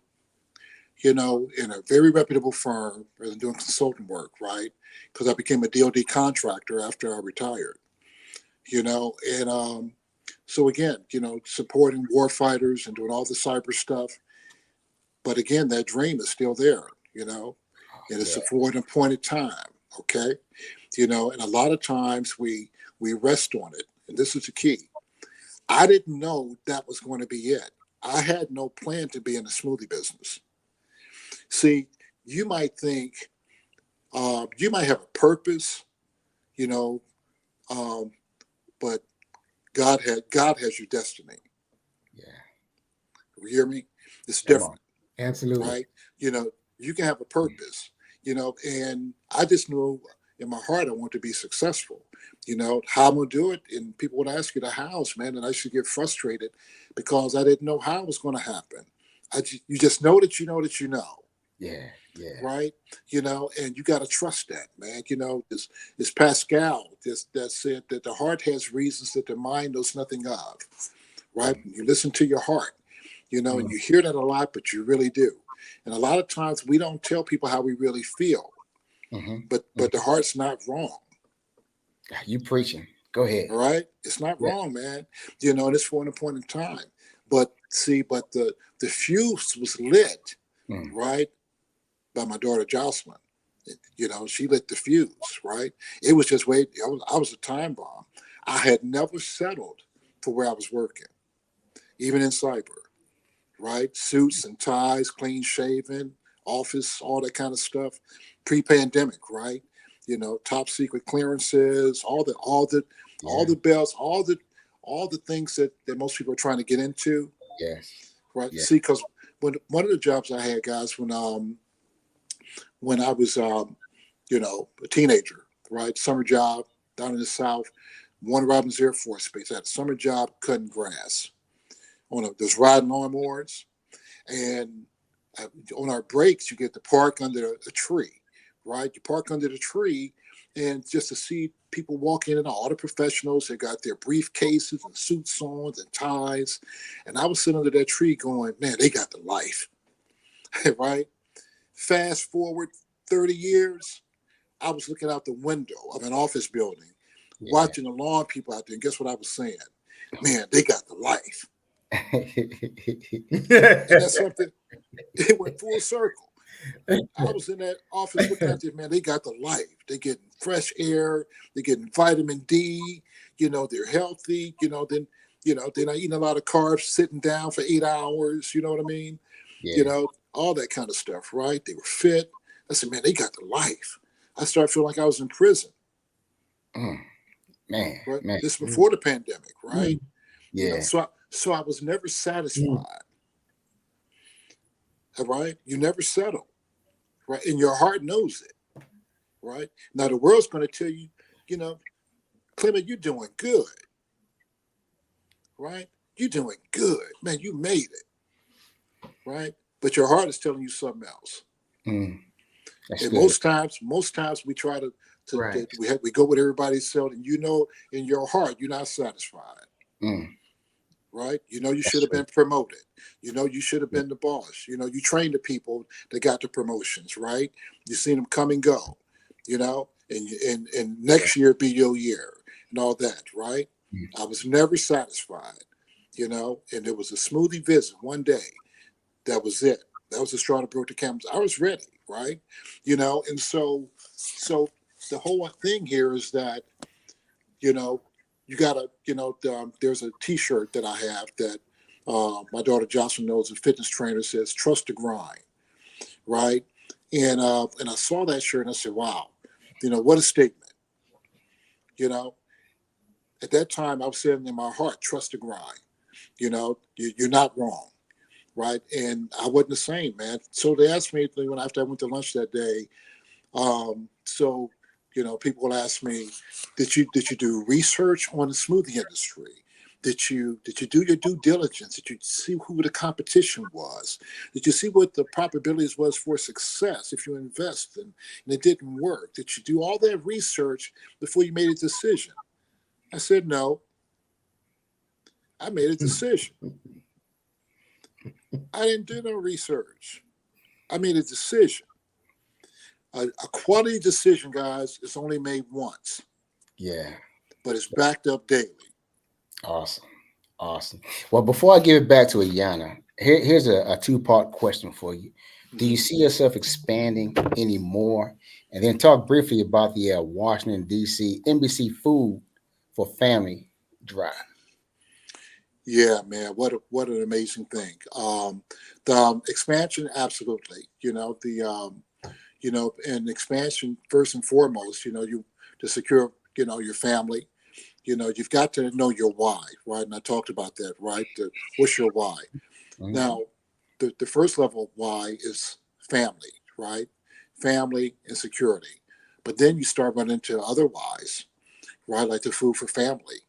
S4: in a very reputable firm and doing consulting work, right? Because I became a DoD contractor after I retired. And so again, supporting war fighters and doing all the cyber stuff. But again, that dream is still there, and it's
S1: Yeah.
S4: for an appointed time. Okay. And a lot of times we rest on it. And this is the key. I didn't know that was going to be it. I had no plan to be in the smoothie business. See, you might think you might have a purpose, you know, um, but God has your destiny.
S1: Yeah.
S4: You hear me? It's
S1: Come on.
S4: different,
S3: Absolutely.
S4: right? You know, you can have a purpose, and I just knew in my heart I want to be successful. How I'm gonna do it, and people would ask you the hows, man, and I should get frustrated because I didn't know how it was going to happen. You just know that you know that you know,
S1: Yeah. Yeah.
S4: right? And you got to trust that, man. It's Pascal that said that the heart has reasons that the mind knows nothing of, right? You listen to your heart, and
S1: Mm.
S4: you hear that a lot, but you really do. And a lot of times we don't tell people how we really feel,
S1: Mm-hmm.
S4: but the heart's not wrong.
S1: You preaching. Go ahead.
S4: All right, it's not
S1: Yeah.
S4: wrong, man. And it's for an appointed time. But see, the fuse was lit,
S1: Mm.
S4: right, by my daughter Jocelyn. She lit the fuse, right? It was just wait. I was a time bomb. I had never settled for where I was working, even in cyber, right? Suits and ties, clean shaven, office, all that kind of stuff. Pre-pandemic, right? Top secret clearances, all the
S1: Yeah.
S4: bells, all the things that most people are trying to get into,
S1: Yes.
S4: right?
S1: Yeah.
S4: See, because when one of the jobs I had, guys, when I was a teenager, right? Summer job down in the South, Warner Robins Air Force Base. I had a summer job cutting grass those riding lawnmowers. And on our breaks, you get to park under a tree, right? You park under the tree, and just to see people walk in and all the professionals, they got their briefcases and suits on and ties. And I was sitting under that tree going, man, they got the life, right? Fast forward 30 years, I was looking out the window of an office building,
S1: Yeah.
S4: watching the lawn people out there. And guess what I was saying? Man, they got the life. And that's something, it went full circle. I was in that office looking at them, man, they got the life. They're getting fresh air, they're getting vitamin D, they're healthy, they're not eating a lot of carbs, sitting down for 8 hours, you know what I mean?
S1: Yeah.
S4: All that kind of stuff, right? They were fit. I said, man, they got the life. I started feeling like I was in prison,
S1: Mm. Man.
S4: right?
S1: Man.
S4: This is before the pandemic, right?
S3: Mm.
S1: Yeah.
S4: So I was never
S3: Mm.
S4: satisfied, all right? You never settle, right? And your heart knows it, right? Now the world's going to tell you, you know, Clement, you're doing good, right? You're doing good, man. You made it, right? But your heart is telling you something else.
S1: Mm. That's
S4: And
S1: good.
S4: most times we try
S3: Right.
S4: we go with everybody's self, and in your heart you're not satisfied,
S1: Mm.
S4: right? You
S1: That's
S4: should have
S1: true.
S4: been promoted. You should have been the boss. You train the people that got the promotions, right? You seen them come and go. and next year be your year and all that, right? I was never satisfied, and it was a smoothie visit one day. That was it. That was the straw that broke the camel's. I was ready, right? And so the whole thing here is that, you know, you gotta, there's a T-shirt that I have that my daughter Jocelyn knows, a fitness trainer, says "Trust the grind," right? And I saw that shirt and I said, "Wow, what a statement." You know, at that time I was saying in my heart, "Trust the grind." You're not wrong, right? And I wasn't the same, man. So they asked me when after I went to lunch that day. So people will ask me, did you do research on the smoothie industry? Did you do your due diligence? Did you see who the competition was? Did you see what the probabilities was for success if you invest and it didn't work? Did you do all that research before you made a decision? I said no. I made a decision. I didn't do no research. I made a decision. A quality decision, guys, is only made once.
S1: Yeah.
S4: But it's backed up daily.
S1: Awesome. Awesome. Well, before I give it back to Ayana, here's a two-part question for you. Do you see yourself expanding anymore? And then talk briefly about the Washington, D.C. NBC Food for Family drive.
S4: Yeah, man, what an amazing thing. The expansion, absolutely. And expansion first and foremost. You to secure, your family. You've got to know your why, right? And I talked about that, right? What's your why?
S1: Mhm.
S4: Now, the first level of why is family, right? Family and security. But then you start running into other whys, right? Like the food for family,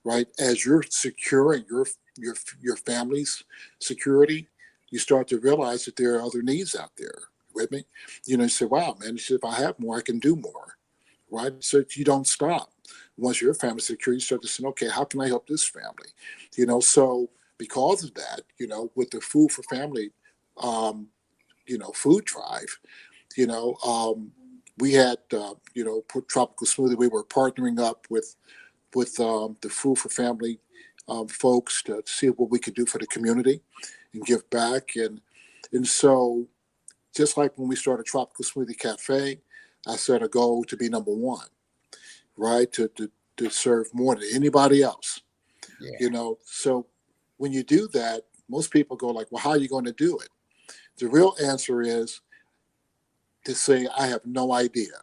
S4: right? As you're securing your family's security, you start to realize that there are other needs out there. With me, you say, "Wow, man!" You say, "If I have more, I can do more." Right? So you don't stop. Once your family secure, you start to say, "Okay, how can I help this family?" So because of that, with the food for family, food drive, we had, put Tropical Smoothie. We were partnering up with the Food for Family folks to see what we could do for the community and give back. And so just like when we started Tropical Smoothie Cafe, I set a goal to be number one, right? To serve more than anybody else.
S1: Yeah.
S4: So when you do that, most people go like, "Well, how are you going to do it?" The real answer is to say, "I have no idea."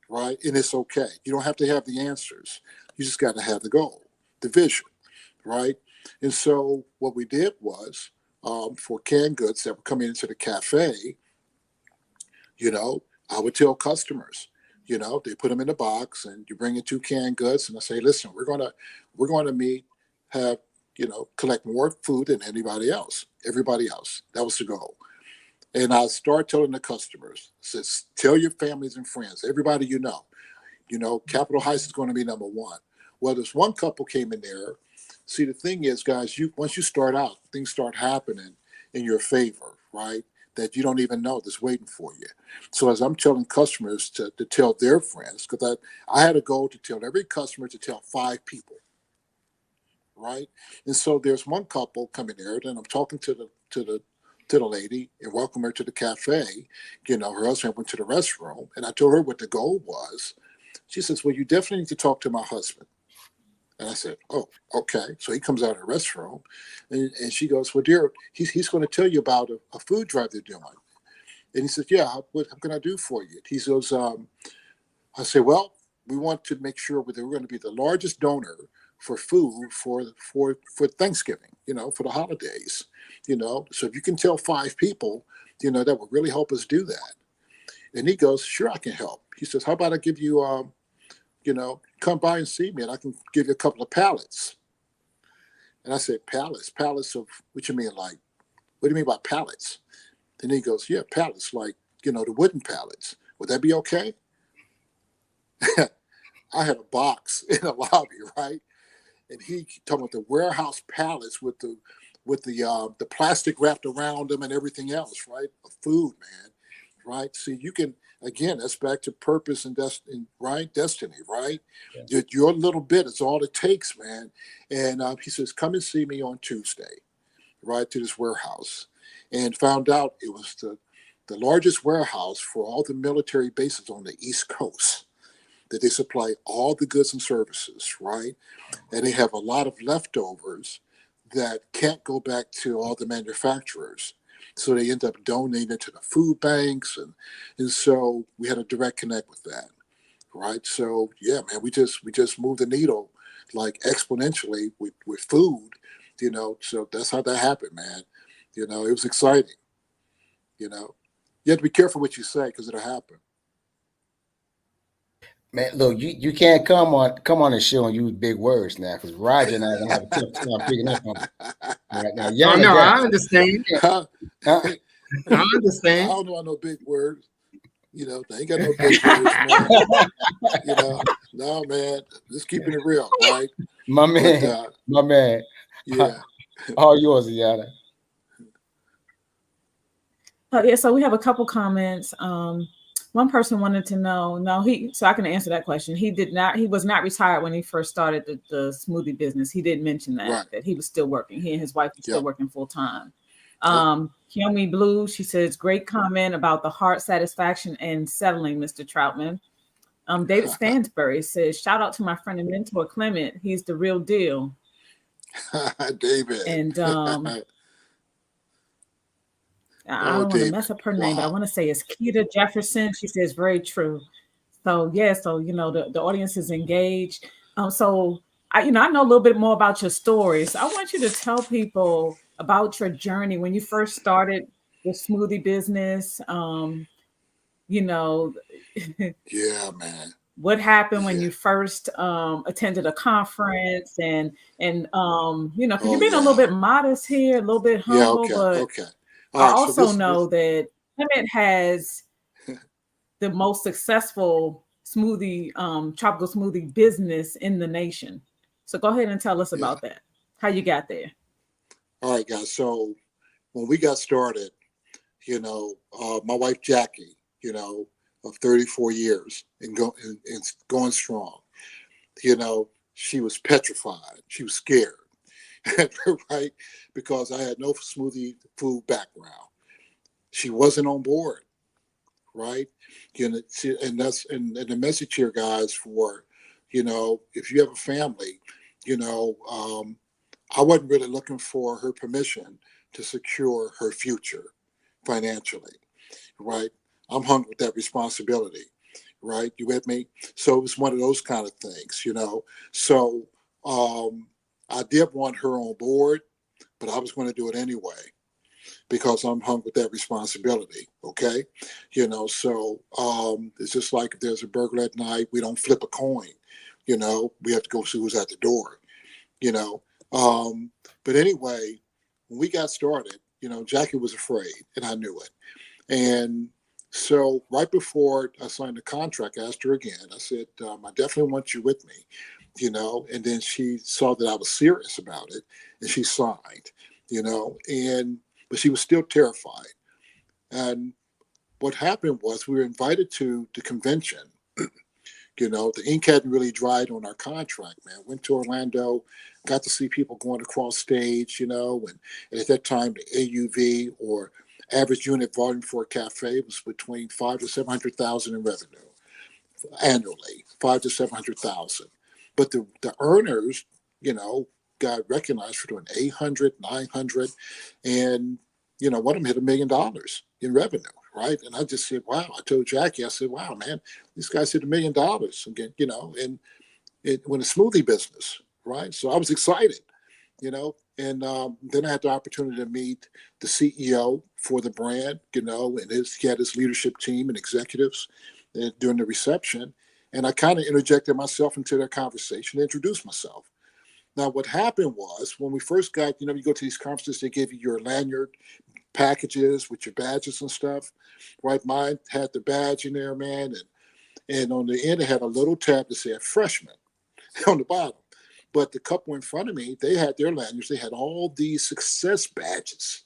S4: Right? And it's okay. You don't have to have the answers. You just got to have the goal, the vision, right? And so what we did was, for canned goods that were coming into the cafe, I would tell customers, they put them in a box and you bring in two canned goods, and I say, "Listen, we're going to meet, have, collect more food than everybody else." That was the goal. And I start telling the customers, says, "Tell your families and friends, everybody Capitol Heights is going to be number one." Well, this one couple came in there. See, the thing is, guys, once you start out, things start happening in your favor, right? That you don't even know that's waiting for you. So as I'm telling customers to tell their friends, because I had a goal to tell every customer to tell 5 people, right? And so there's one couple coming there, and I'm talking to the lady and welcome her to the cafe. Her husband went to the restroom, and I told her what the goal was. She says, "Well, you definitely need to talk to my husband." And I said, "Oh, okay." So he comes out of the restroom, and she goes, "Well, dear, he's going to tell you about a food drive they're doing." And he says, "Yeah, what can I do for you?" He goes, I say, "Well, we want to make sure that we're going to be the largest donor for food for Thanksgiving, for the holidays, So if you can tell 5 people, that would really help us do that." And he goes, "Sure, I can help." He says, "How about I give you, come by and see me, and I can give you a couple of pallets." And I said, "Pallets? Pallets of what you mean? Like, what do you mean by pallets?" And he goes, "Yeah, pallets, like, the wooden pallets. Would that be okay?" I had a box in the lobby, right? And he talking about the warehouse pallets with the plastic wrapped around them and everything else, right? Of food, man. right? See, you can, again, that's back to purpose and destiny, right? Destiny, right?
S3: Yeah.
S4: Your little bit is all it takes, man. And he says, come and see me on Tuesday, right, to this warehouse. And found out it was the largest warehouse for all the military bases on the East Coast, that they supply all the goods and services, right? And they have a lot of leftovers that can't go back to all the manufacturers. So they end up donating it to the food banks. And so we had a direct connect with that, right? So yeah, man, we just moved the needle like exponentially with food, so that's how that happened, man. It was exciting, you know. You have to be careful what you say because it'll happen.
S1: Man, look, you can't come on the show and use big words now, because Roger and I are gonna have a tough time picking up on it. Right now,
S3: Oh
S1: Yana
S3: no,
S1: got
S3: I understand.
S4: Huh?
S3: I
S4: I
S3: understand.
S4: don't know no big words. They ain't got no big words, man. No, man, just keeping it real, right?
S1: my
S4: But
S1: man, my man.
S4: yeah,
S1: All yours, Yana.
S2: Yeah, so we have a couple comments. One person wanted to know, so I can answer that question. He was not retired when he first started the smoothie business. He did mention
S4: right.
S2: that he was still working. He and his wife were still
S4: Yep.
S2: working full time.
S4: Yep.
S2: Kiyomi Blue, she says, great comment about the heart satisfaction and settling, Mr. Troutman. David Stansbury says, shout out to my friend and mentor, Clement. He's the real deal.
S4: David.
S2: And I don't want to
S4: David.
S2: mess up her name, but I want to say it's Keita Jefferson. She says very true. So yeah, so the audience is engaged. So I know a little bit more about your story. So I want you to tell people about your journey when you first started the smoothie business.
S4: Yeah, man.
S2: What happened when you first attended a conference and because you're being a little bit modest here, a little bit humble, but
S4: okay.
S2: I also know that Clement has the most successful smoothie, tropical smoothie business in the nation. So go ahead and tell us about that, how you got there.
S4: All right, guys. So when we got started, my wife Jackie, of 34 years and going strong, she was petrified. She was scared, right? Because I had no smoothie food background. She wasn't on board, right? And the message here, guys, for, if you have a family, I wasn't really looking for her permission to secure her future financially, right? I'm hung with that responsibility, right? You with me? So it was one of those kind of things, So I did want her on board, but I was going to do it anyway because I'm hung with that responsibility, okay? So it's just like if there's a burglar at night, we don't flip a coin, we have to go see who's at the door, But anyway, when we got started, Jackie was afraid, and I knew it. And so right before I signed the contract, I asked her again. I said, I definitely want you with me, and then she saw that I was serious about it, and she signed, but she was still terrified. And what happened was we were invited to the convention. The ink hadn't really dried on our contract, man. Went to Orlando, got to see people going across stage, and at that time, the AUV, or average unit volume for a cafe, was between 500 to 700,000 in revenue annually, 500 to 700,000. But the earners, got recognized for doing 800, 900, and one of them hit $1 million in revenue, right? And I just said, wow. I told Jackie, I said, wow, man, these guys hit $1 million again, and when a smoothie business, right? So I was excited, and then I had the opportunity to meet the CEO for the brand, and he had his leadership team and executives during the reception. And I kind of interjected myself into their conversation, introduced myself. Now, what happened was when we first got, you go to these conferences, they give you your lanyard packages with your badges and stuff, right? Mine had the badge in there, man. And on the end, it had a little tab that said freshman on the bottom. But the couple in front of me, they had their lanyards. They had all these success badges,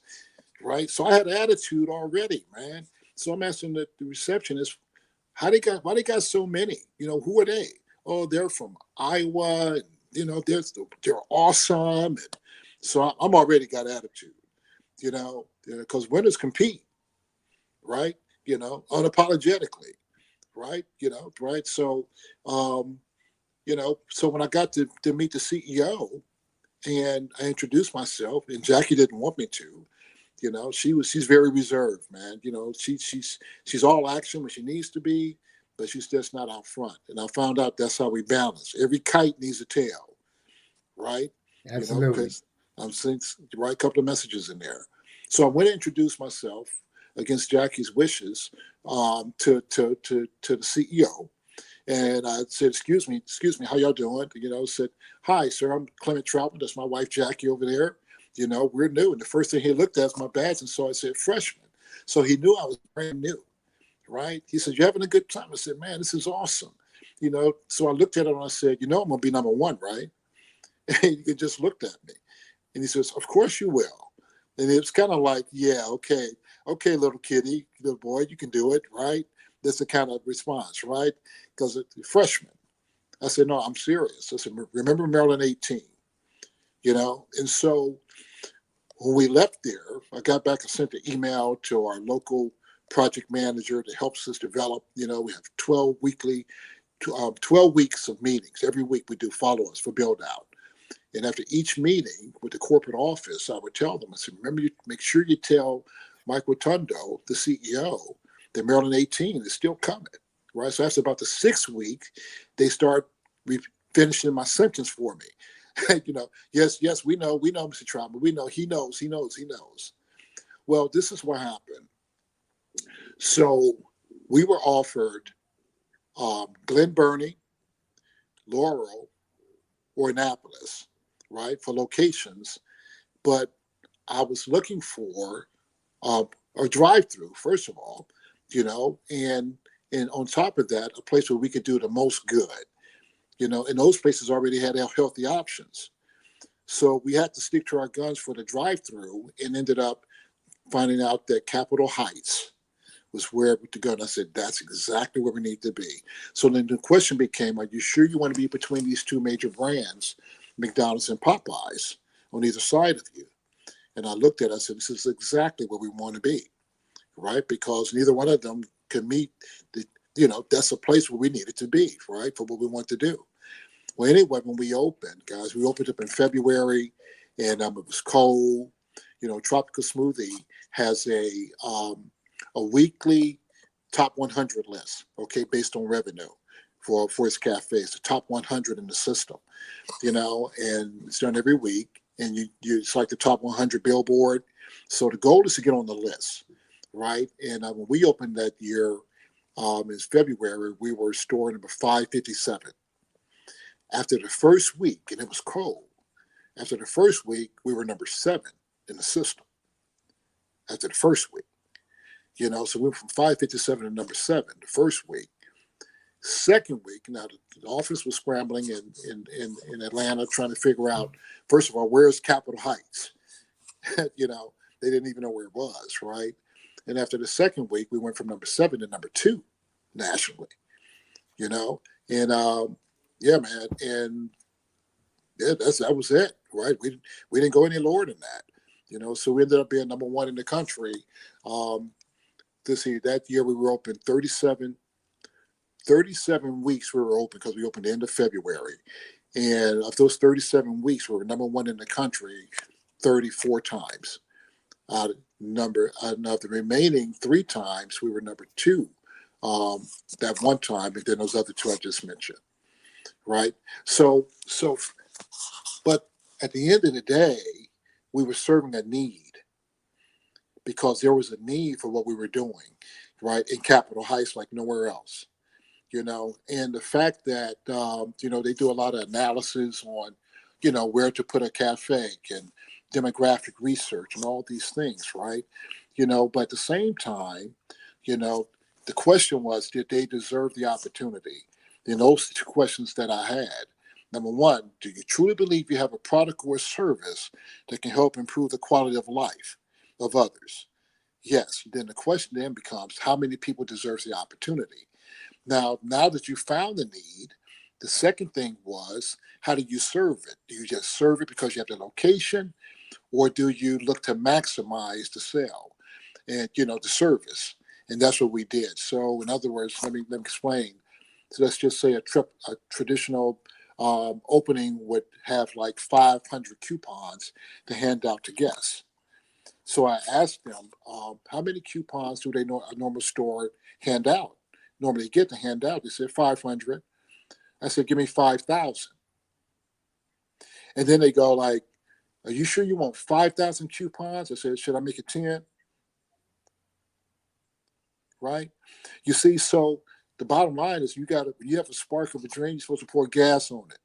S4: right? So I had attitude already, man. So I'm asking the receptionist, why they got so many? Who are they? Oh, they're from Iowa. And, they're awesome. And so I'm already got attitude, because winners compete, right? Unapologetically, right? Right. So, um, so when I got to meet the CEO and I introduced myself, and Jackie didn't want me to, she's very reserved, man. She's all action when she needs to be, but she's just not out front. And I found out that's how we balance. Every kite needs a tail, right?
S3: Absolutely.
S4: Because I'm seeing the right couple of messages in there. So I went and introduced myself against Jackie's wishes, to the CEO. And I said, excuse me, how y'all doing? Said, hi, sir, I'm Clement Troutman. That's my wife, Jackie, over there. We're new. And the first thing he looked at was my badge. And so I said, freshman. So he knew I was brand new, right? He said, you having a good time? I said, man, this is awesome. So I looked at him and I said, I'm going to be number one, right? And he just looked at me. And he says, of course you will. And it was kind of like, yeah, okay, little kitty, little boy, you can do it, right? That's the kind of response, right? Because it's freshman. I said, no, I'm serious. I said, remember Maryland 18, And so when we left there, I got back and sent an email to our local project manager that helps us develop. We have 12 weeks of meetings. Every week we do follow-ups for build out. And after each meeting with the corporate office, I would tell them, I said, remember, make sure you tell Mike Rotundo, the CEO, that Maryland 18 is still coming, right? So after about the 6th week, they start finishing my sentence for me. Yes, we know, Mr. Troutman. We know, he knows. Well, this is what happened. So we were offered Glen Burnie, Laurel, or Annapolis, right, for locations. But I was looking for a drive-through, first of all, and on top of that, a place where we could do the most good. And those places already had healthy options. So we had to stick to our guns for the drive-through and ended up finding out that Capitol Heights was where to go. And I said, that's exactly where we need to be. So then the question became, are you sure you want to be between these two major brands, McDonald's and Popeyes, on either side of you? And I looked at it, I said, this is exactly where we want to be, right? Because neither one of them can meet that's a place where we needed to be, right, for what we want to do. Well, anyway, when we opened, guys, we opened up in February, and it was cold. Tropical Smoothie has a weekly top 100 list, okay, based on revenue for its cafes, the top 100 in the system, and it's done every week. And it's like the top 100 billboard. So the goal is to get on the list, right? And when we opened that year, in February, we were store number 557. After the first week, and it was cold, after the first week, we were number 7 in the system. After the first week, so we went from 557 to number 7 the first week. Second week, now the office was scrambling in Atlanta trying to figure out, first of all, where's Capitol Heights? They didn't even know where it was, right? And after the second week, we went from number 7 to number 2 nationally, and yeah, man, and yeah, that was it, right? We didn't go any lower than that, so we ended up being number 1 in the country. That year we were open 37 weeks we were open because we opened the end of February. And of those 37 weeks, we were number 1 in the country 34 times. Of the remaining 3 times, we were number 2 that one time, and then those other 2 I just mentioned, right? So, but at the end of the day, we were serving a need because there was a need for what we were doing, right, in Capitol Heights like nowhere else. And the fact that, they do a lot of analysis on, where to put a cafe and demographic research and all these things, right? But at the same time, the question was, did they deserve the opportunity? And those 2 questions that I had. Number 1, do you truly believe you have a product or a service that can help improve the quality of life of others? Yes. Then the question then becomes, how many people deserve the opportunity? Now that you found the need, the second thing was, how do you serve it? Do you just serve it because you have the location, or do you look to maximize the sale and the service? And that's what we did. So in other words, let me explain. So let's just say a traditional opening would have like 500 coupons to hand out to guests. So I asked them, how many coupons do they know a normal store hand out? Normally get to hand out. They said 500. I said, give me 5,000. And then they go like, are you sure you want 5,000 coupons? I said, should I make it 10? Right? You see, so the bottom line is, you have a spark of a dream, you're supposed to pour gas on it.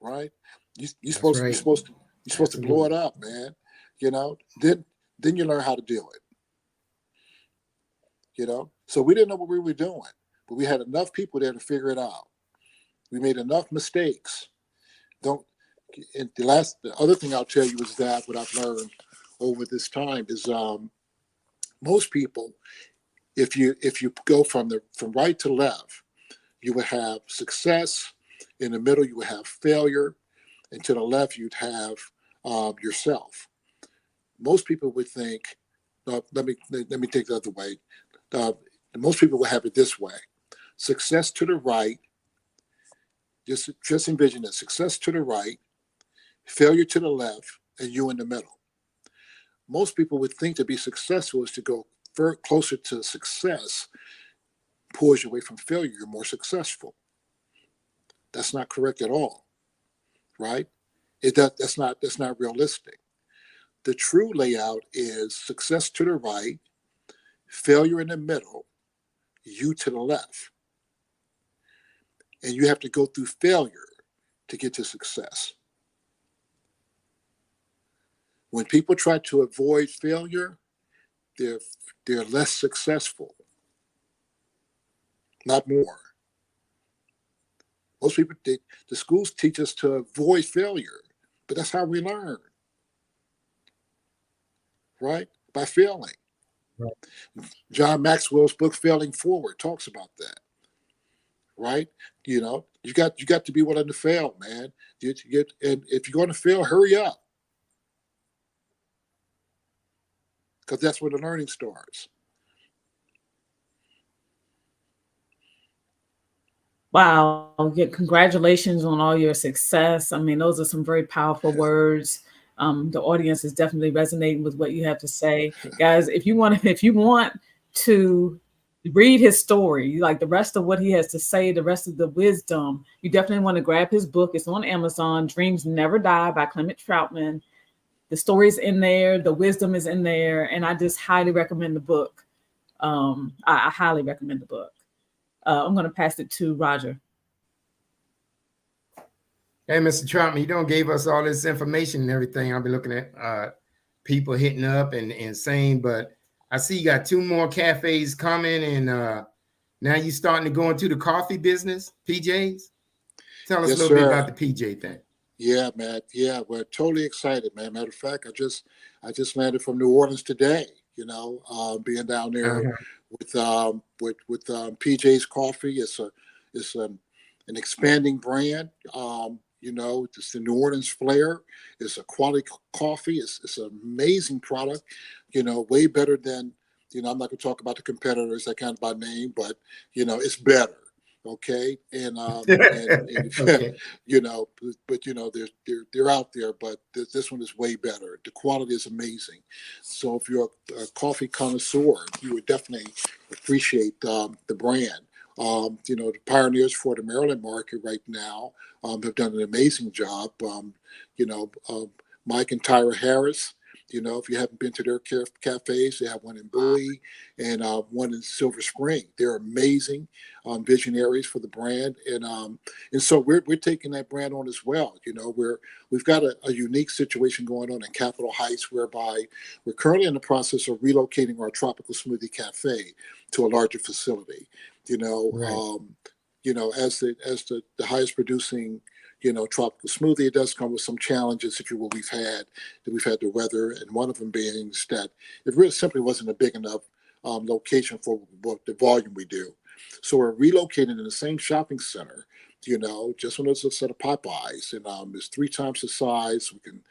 S4: Right? You're
S3: That's
S4: supposed
S3: right.
S4: you're supposed to blow it up, man. Then you learn how to do it. So we didn't know what we were doing, but we had enough people there to figure it out. We made enough mistakes. And the other thing I'll tell you is that what I've learned over this time is, most people, if you go from right to left, you would have success. In the middle, you would have failure, and to the left, you'd have yourself. Most people would think. Let me take the other way. Most people would have it this way: success to the right. Just envision it: success to the right, failure to the left, and you in the middle. Most people would think to be successful is to go closer to success, pulls you away from failure. You're more successful. That's not correct at all, right? That's not realistic. The true layout is success to the right, failure in the middle, you to the left. And you have to go through failure to get to success. When people try to avoid failure, they're less successful, not more. Most people, the schools teach us to avoid failure, but that's how we learn, right? By failing.
S3: Right.
S4: John Maxwell's book Failing Forward talks about that, right? You got to be willing to fail, man. And if you're going to fail, hurry up, because that's where the learning starts.
S2: Wow. Yeah, congratulations on all your success. I mean, those are some very powerful words. The audience is definitely resonating with what you have to say. Guys, if you want to read his story, like the rest of what he has to say, the rest of the wisdom, you definitely want to grab his book. It's on Amazon, Dreams Never Die by Clement Troutman. The story's in there, the wisdom is in there, and I just highly recommend the book. I highly recommend the book. I'm going to pass it to Roger.
S3: Hey, Mr. Troutman, you don't gave us all this information and everything. I'll be looking at people hitting up and saying, but I see you got 2 more cafes coming, and now you starting to go into the coffee business, PJs. Tell us a little bit about the PJ thing.
S4: Yeah, man. Yeah, we're totally excited, man. Matter of fact, I just landed from New Orleans today. Being down there with PJ's Coffee. It's an expanding brand. It's the New Orleans flair. It's a quality coffee. It's an amazing product. Way better than. I'm not going to talk about the competitors, that kind of by name, but it's better. Okay, and
S3: okay.
S4: but they're out there, but this one is way better. The quality is amazing. So if you're a coffee connoisseur, you would definitely appreciate the brand. The pioneers for the Maryland market right now have done an amazing job. Mike and Tyra Harris. If you haven't been to their cafes, they have one in Bowie and one in Silver Spring. They're amazing visionaries for the brand, and so we're taking that brand on as well. We've got a unique situation going on in Capitol Heights, whereby we're currently in the process of relocating our Tropical Smoothie Cafe to a larger facility. Right. As the highest producing Tropical Smoothie, it does come with some challenges, if you will, we've had the weather, and one of them being that it really simply wasn't a big enough location for what the volume we do. So we're relocating in the same shopping center, just when it's a set of Popeyes, and it's 3 times the size. We can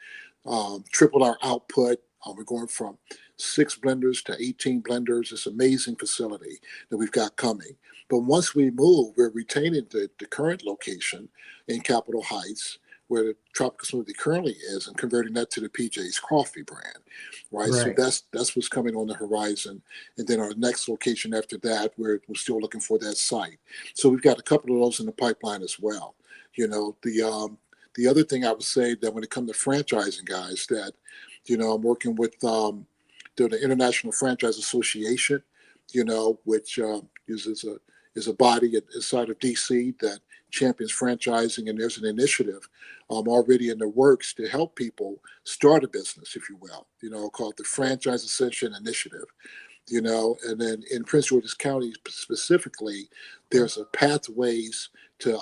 S4: triple our output. We're going from 6 blenders to 18 blenders. It's an amazing facility that we've got coming. But once we move, we're retaining the current location in Capitol Heights, where the Tropical Smoothie currently is, and converting that to the PJ's Coffee brand, right? So that's what's coming on the horizon. And then our next location after that, we're still looking for that site. So we've got a couple of those in the pipeline as well. The other thing I would say, that when it comes to franchising, guys, that I'm working with the International Franchise Association, which is a body inside of DC that champions franchising, and there's an initiative already in the works to help people start a business, if you will, called the Franchise Ascension Initiative, and then in Prince George's County specifically, there's a Pathways to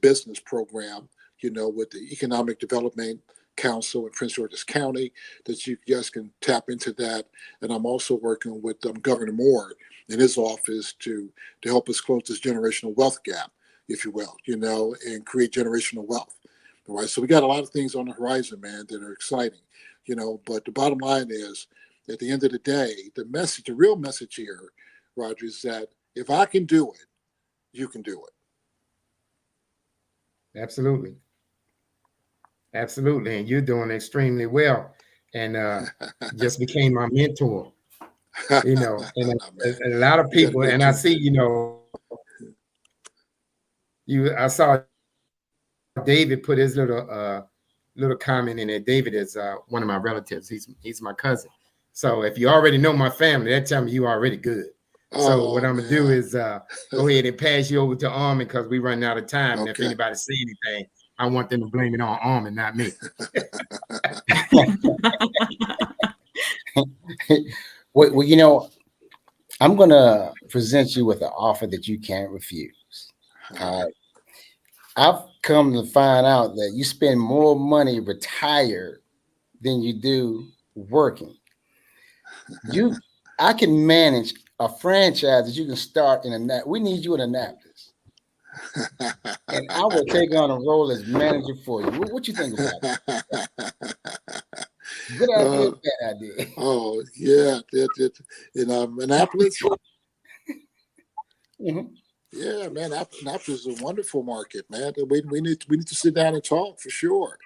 S4: Business program, with the Economic Development Council in Prince George's County, that you guys can tap into that. And I'm also working with Governor Moore in his office to help us close this generational wealth gap, if you will, and create generational wealth. All right. So we got a lot of things on the horizon, man, that are exciting, but the bottom line is, at the end of the day, the real message here, Roger, is that if I can do it, you can do it.
S3: Absolutely. Absolutely. And you're doing extremely well, and just became my mentor, and a lot of people, and I see, I saw David put his little comment in there. David is one of my relatives. He's my cousin. So if you already know my family, that tell me you already good. So what I'm gonna do is go ahead and pass you over to Armin, because we running out of time. Okay. And if anybody see anything, I want them to blame it on Armin, not me.
S1: Well, I'm gonna present you with an offer that you can't refuse. All right. I've come to find out that you spend more money retired than you do working. I can manage a franchise that you can start in we need you in Annapolis. And I will take on a role as manager for you. What you think about that? Good idea, bad idea.
S4: Oh, yeah. In Annapolis?
S1: Mm-hmm.
S4: Yeah, man, Annapolis is a wonderful market, man. We need to sit down and talk for sure.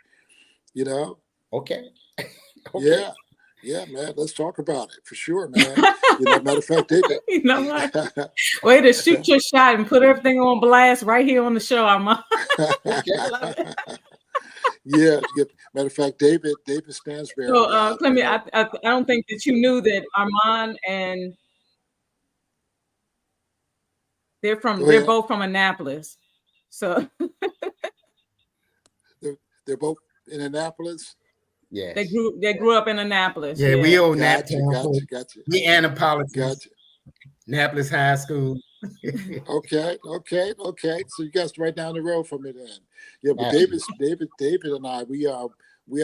S1: Okay.
S4: Yeah, man. Let's talk about it for sure, man. Matter of fact, David.
S2: What? Way to shoot your shot and put everything on blast right here on the show, Armand.
S4: Yeah. Matter of fact, David Stansberry.
S2: So, Clement, I don't think that you knew that Armand and they're both from Annapolis. So
S4: they're both in Annapolis.
S1: Yeah,
S2: they grew up in Annapolis.
S3: Yeah, we own that.
S4: Gotcha.
S3: We Annapolis.
S4: Gotcha.
S3: Annapolis High School.
S4: Okay. So you guys right down the road from me then. Yeah, but David and I, we had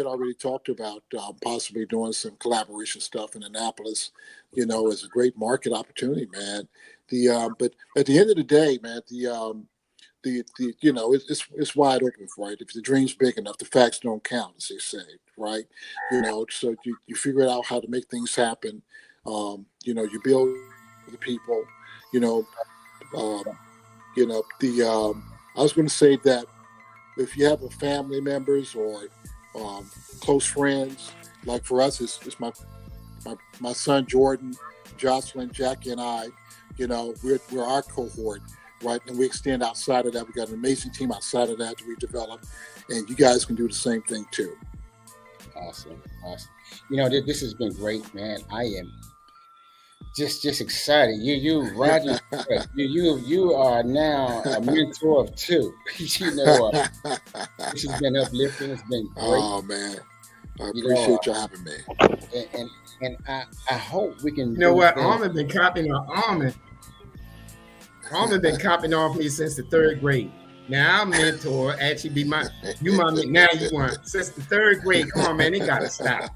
S4: already talked about possibly doing some collaboration stuff in Annapolis. As a great market opportunity, man. But at the end of the day, man, it's wide open, right? If the dream's big enough, the facts don't count, as they say, right? So you figure out how to make things happen. You build the people. I was going to say that if you have a family members or close friends, like for us, it's my son Jordan, Jocelyn, Jackie, and I. We're our cohort, right? And we extend outside of that. We got an amazing team outside of that we developed, and you guys can do the same thing too.
S1: Awesome. This has been great, man. I am just excited. You, Roger, you are now a mentor of two. This has been uplifting. It's been great.
S4: Oh man, I appreciate you having me.
S1: And I hope we can.
S3: You know what? Armin been copying our Armin. Armin been copying off me since the 3rd grade. Now I'm mentor. Actually, be my now you want since the 3rd grade. Come on, man, they gotta stop.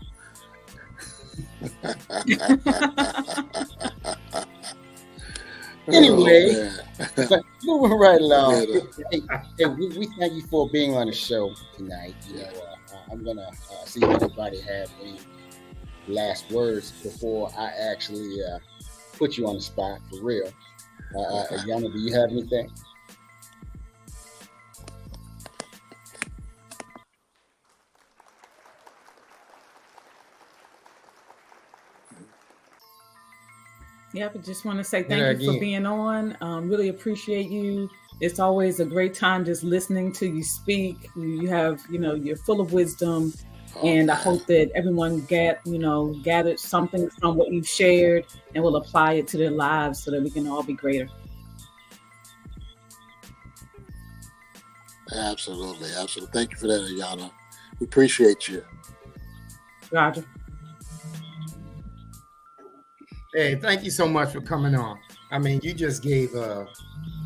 S1: Anyway, but moving right along. Hey, we thank you for being on the show tonight. You know, I'm gonna see if anybody have any last words before I actually put you on the spot for real. Yana, do you have anything?
S2: Yep, I just want to say thank you for being on. Really appreciate you. It's always a great time just listening to you speak. You have, you're full of wisdom. And I hope that everyone gathered something from what you've shared and will apply it to their lives so that we can all be greater.
S4: Absolutely. Thank you for that, Ayana. We appreciate you.
S2: Roger.
S3: Hey, thank you so much for coming on. I mean, you just gave a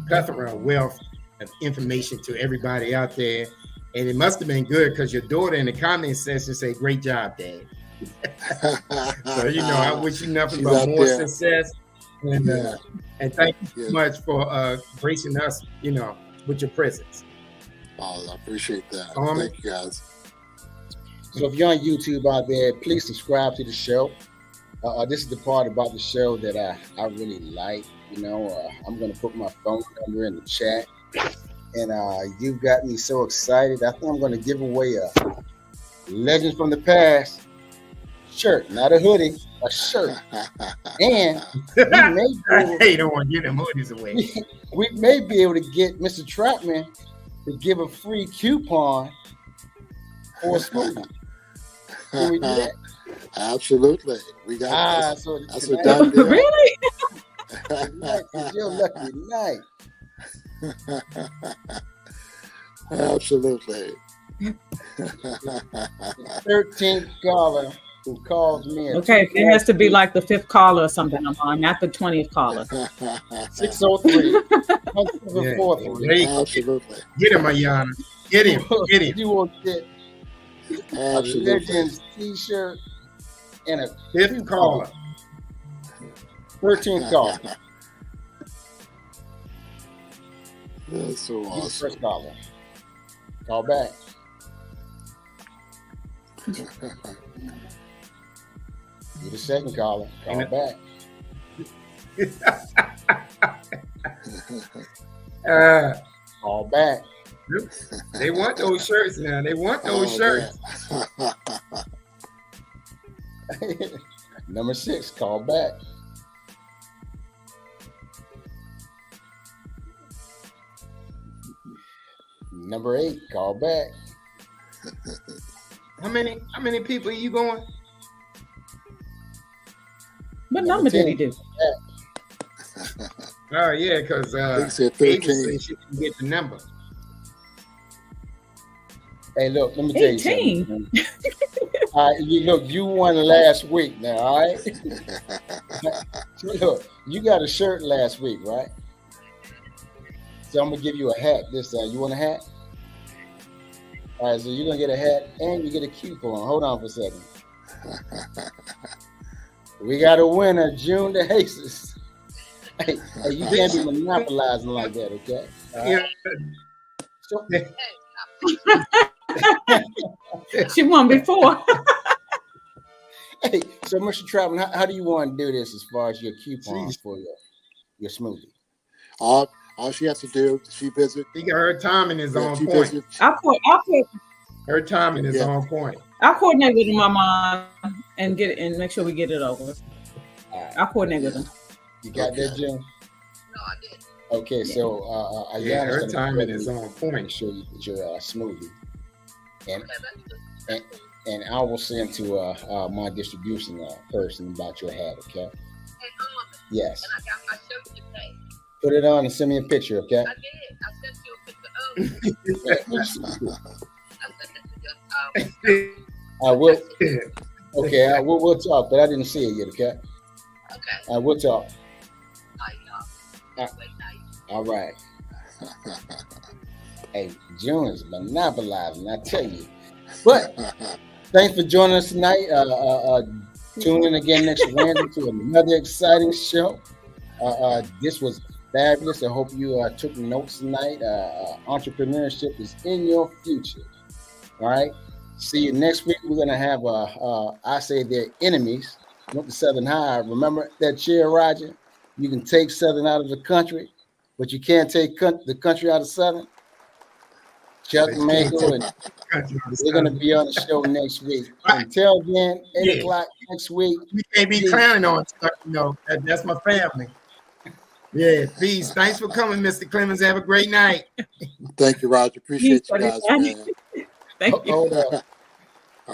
S3: plethora of wealth of information to everybody out there. And it must have been good because your daughter in the comment section said, "Great job, Dad." So, I wish you nothing but more success. And thank you so much for gracing us, with your presence.
S4: Oh, I appreciate that. Thank you, guys.
S1: So if you're on YouTube out there, please subscribe to the show. This is the part about the show that I really like. I'm going to put my phone number in the chat. And you've got me so excited. I think I'm going to give away a Legends from the Past shirt, not a hoodie, a shirt. And we
S3: don't want to give them hoodies away.
S1: We may be able to get Mr. Troutman to give a free coupon for a smoothie. Can we do that?
S4: Absolutely. We got
S1: so
S4: that's a done deal.
S2: Really?
S1: You're lucky tonight.
S4: Absolutely.
S1: 13th caller who calls me.
S2: Okay, it has to be like the 5th caller or something. I'm on, not the 20th caller.
S1: 603.
S4: Absolutely.
S3: Get him, Ayana. Get him.
S1: You will get a Legends t-shirt and a
S3: 5th caller.
S1: 13th caller.
S4: That's so awesome.
S1: First caller. Call back. You're the second caller. Call back. Call back.
S3: They want those shirts now. They want those shirts.
S1: Number 6, call back. Number 8, call back.
S3: How many people are you going?
S2: What number did he do?
S3: Oh yeah, because
S4: said 13.
S3: She can get the number.
S1: Hey, look, let me tell you
S2: 18.
S1: something. You won last week now, all right? Look, you got a shirt last week, right? So I'm going to give you a hat this time. You want a hat? All right, so you're going to get a hat and you get a coupon. Hold on for a second. We got a winner, June the Aces. Hey, you can't be monopolizing like that, okay?
S3: Yeah.
S1: So,
S2: She won before.
S1: hey, so Mr. Troutman, how do you want to do this as far as your coupon for your smoothie?
S4: All she has to do, she visit.
S3: Her timing is on point. Her timing is on point.
S2: I'll coordinate with my mom and get it and make sure we get it over.
S1: Right.
S2: I'll coordinate with them.
S1: You got that, Jim?
S5: No, I didn't.
S1: Okay, so
S3: her timing is on point.
S1: Make sure you get your smoothie, and I will send to my distribution person about your hat. Okay? Yes.
S5: And I got my shirt today.
S1: Put it on and send me a picture. Okay?
S5: I did. I sent you a picture of it. I sent it to you.
S1: I will. Okay, we'll talk, but I didn't see it yet. Okay.
S5: Okay.
S1: We'll talk.
S5: All right, y'all. Wait, night.
S1: All right. Hey, June is monopolizing, I tell you. But thanks for joining us tonight. Tune in again next Wednesday to another exciting show. This was fabulous. I hope you took notes tonight. Entrepreneurship is in your future. All right. See you next week. We're gonna have I say they're enemies. Went to Southern High. Remember that chair, Roger? You can take Southern out of the country, but you can't take the country out of Southern. Chuck Mango, and we're gonna be on the show next week. Until then, 8 o'clock next week.
S3: We can't be clowning on stuff, you know. That's my family. Yeah, peace. Thanks for coming, Mr. Clemens. Have a great night.
S4: Thank you, Roger. Appreciate you guys, man.
S2: Thank you.
S1: Hold up.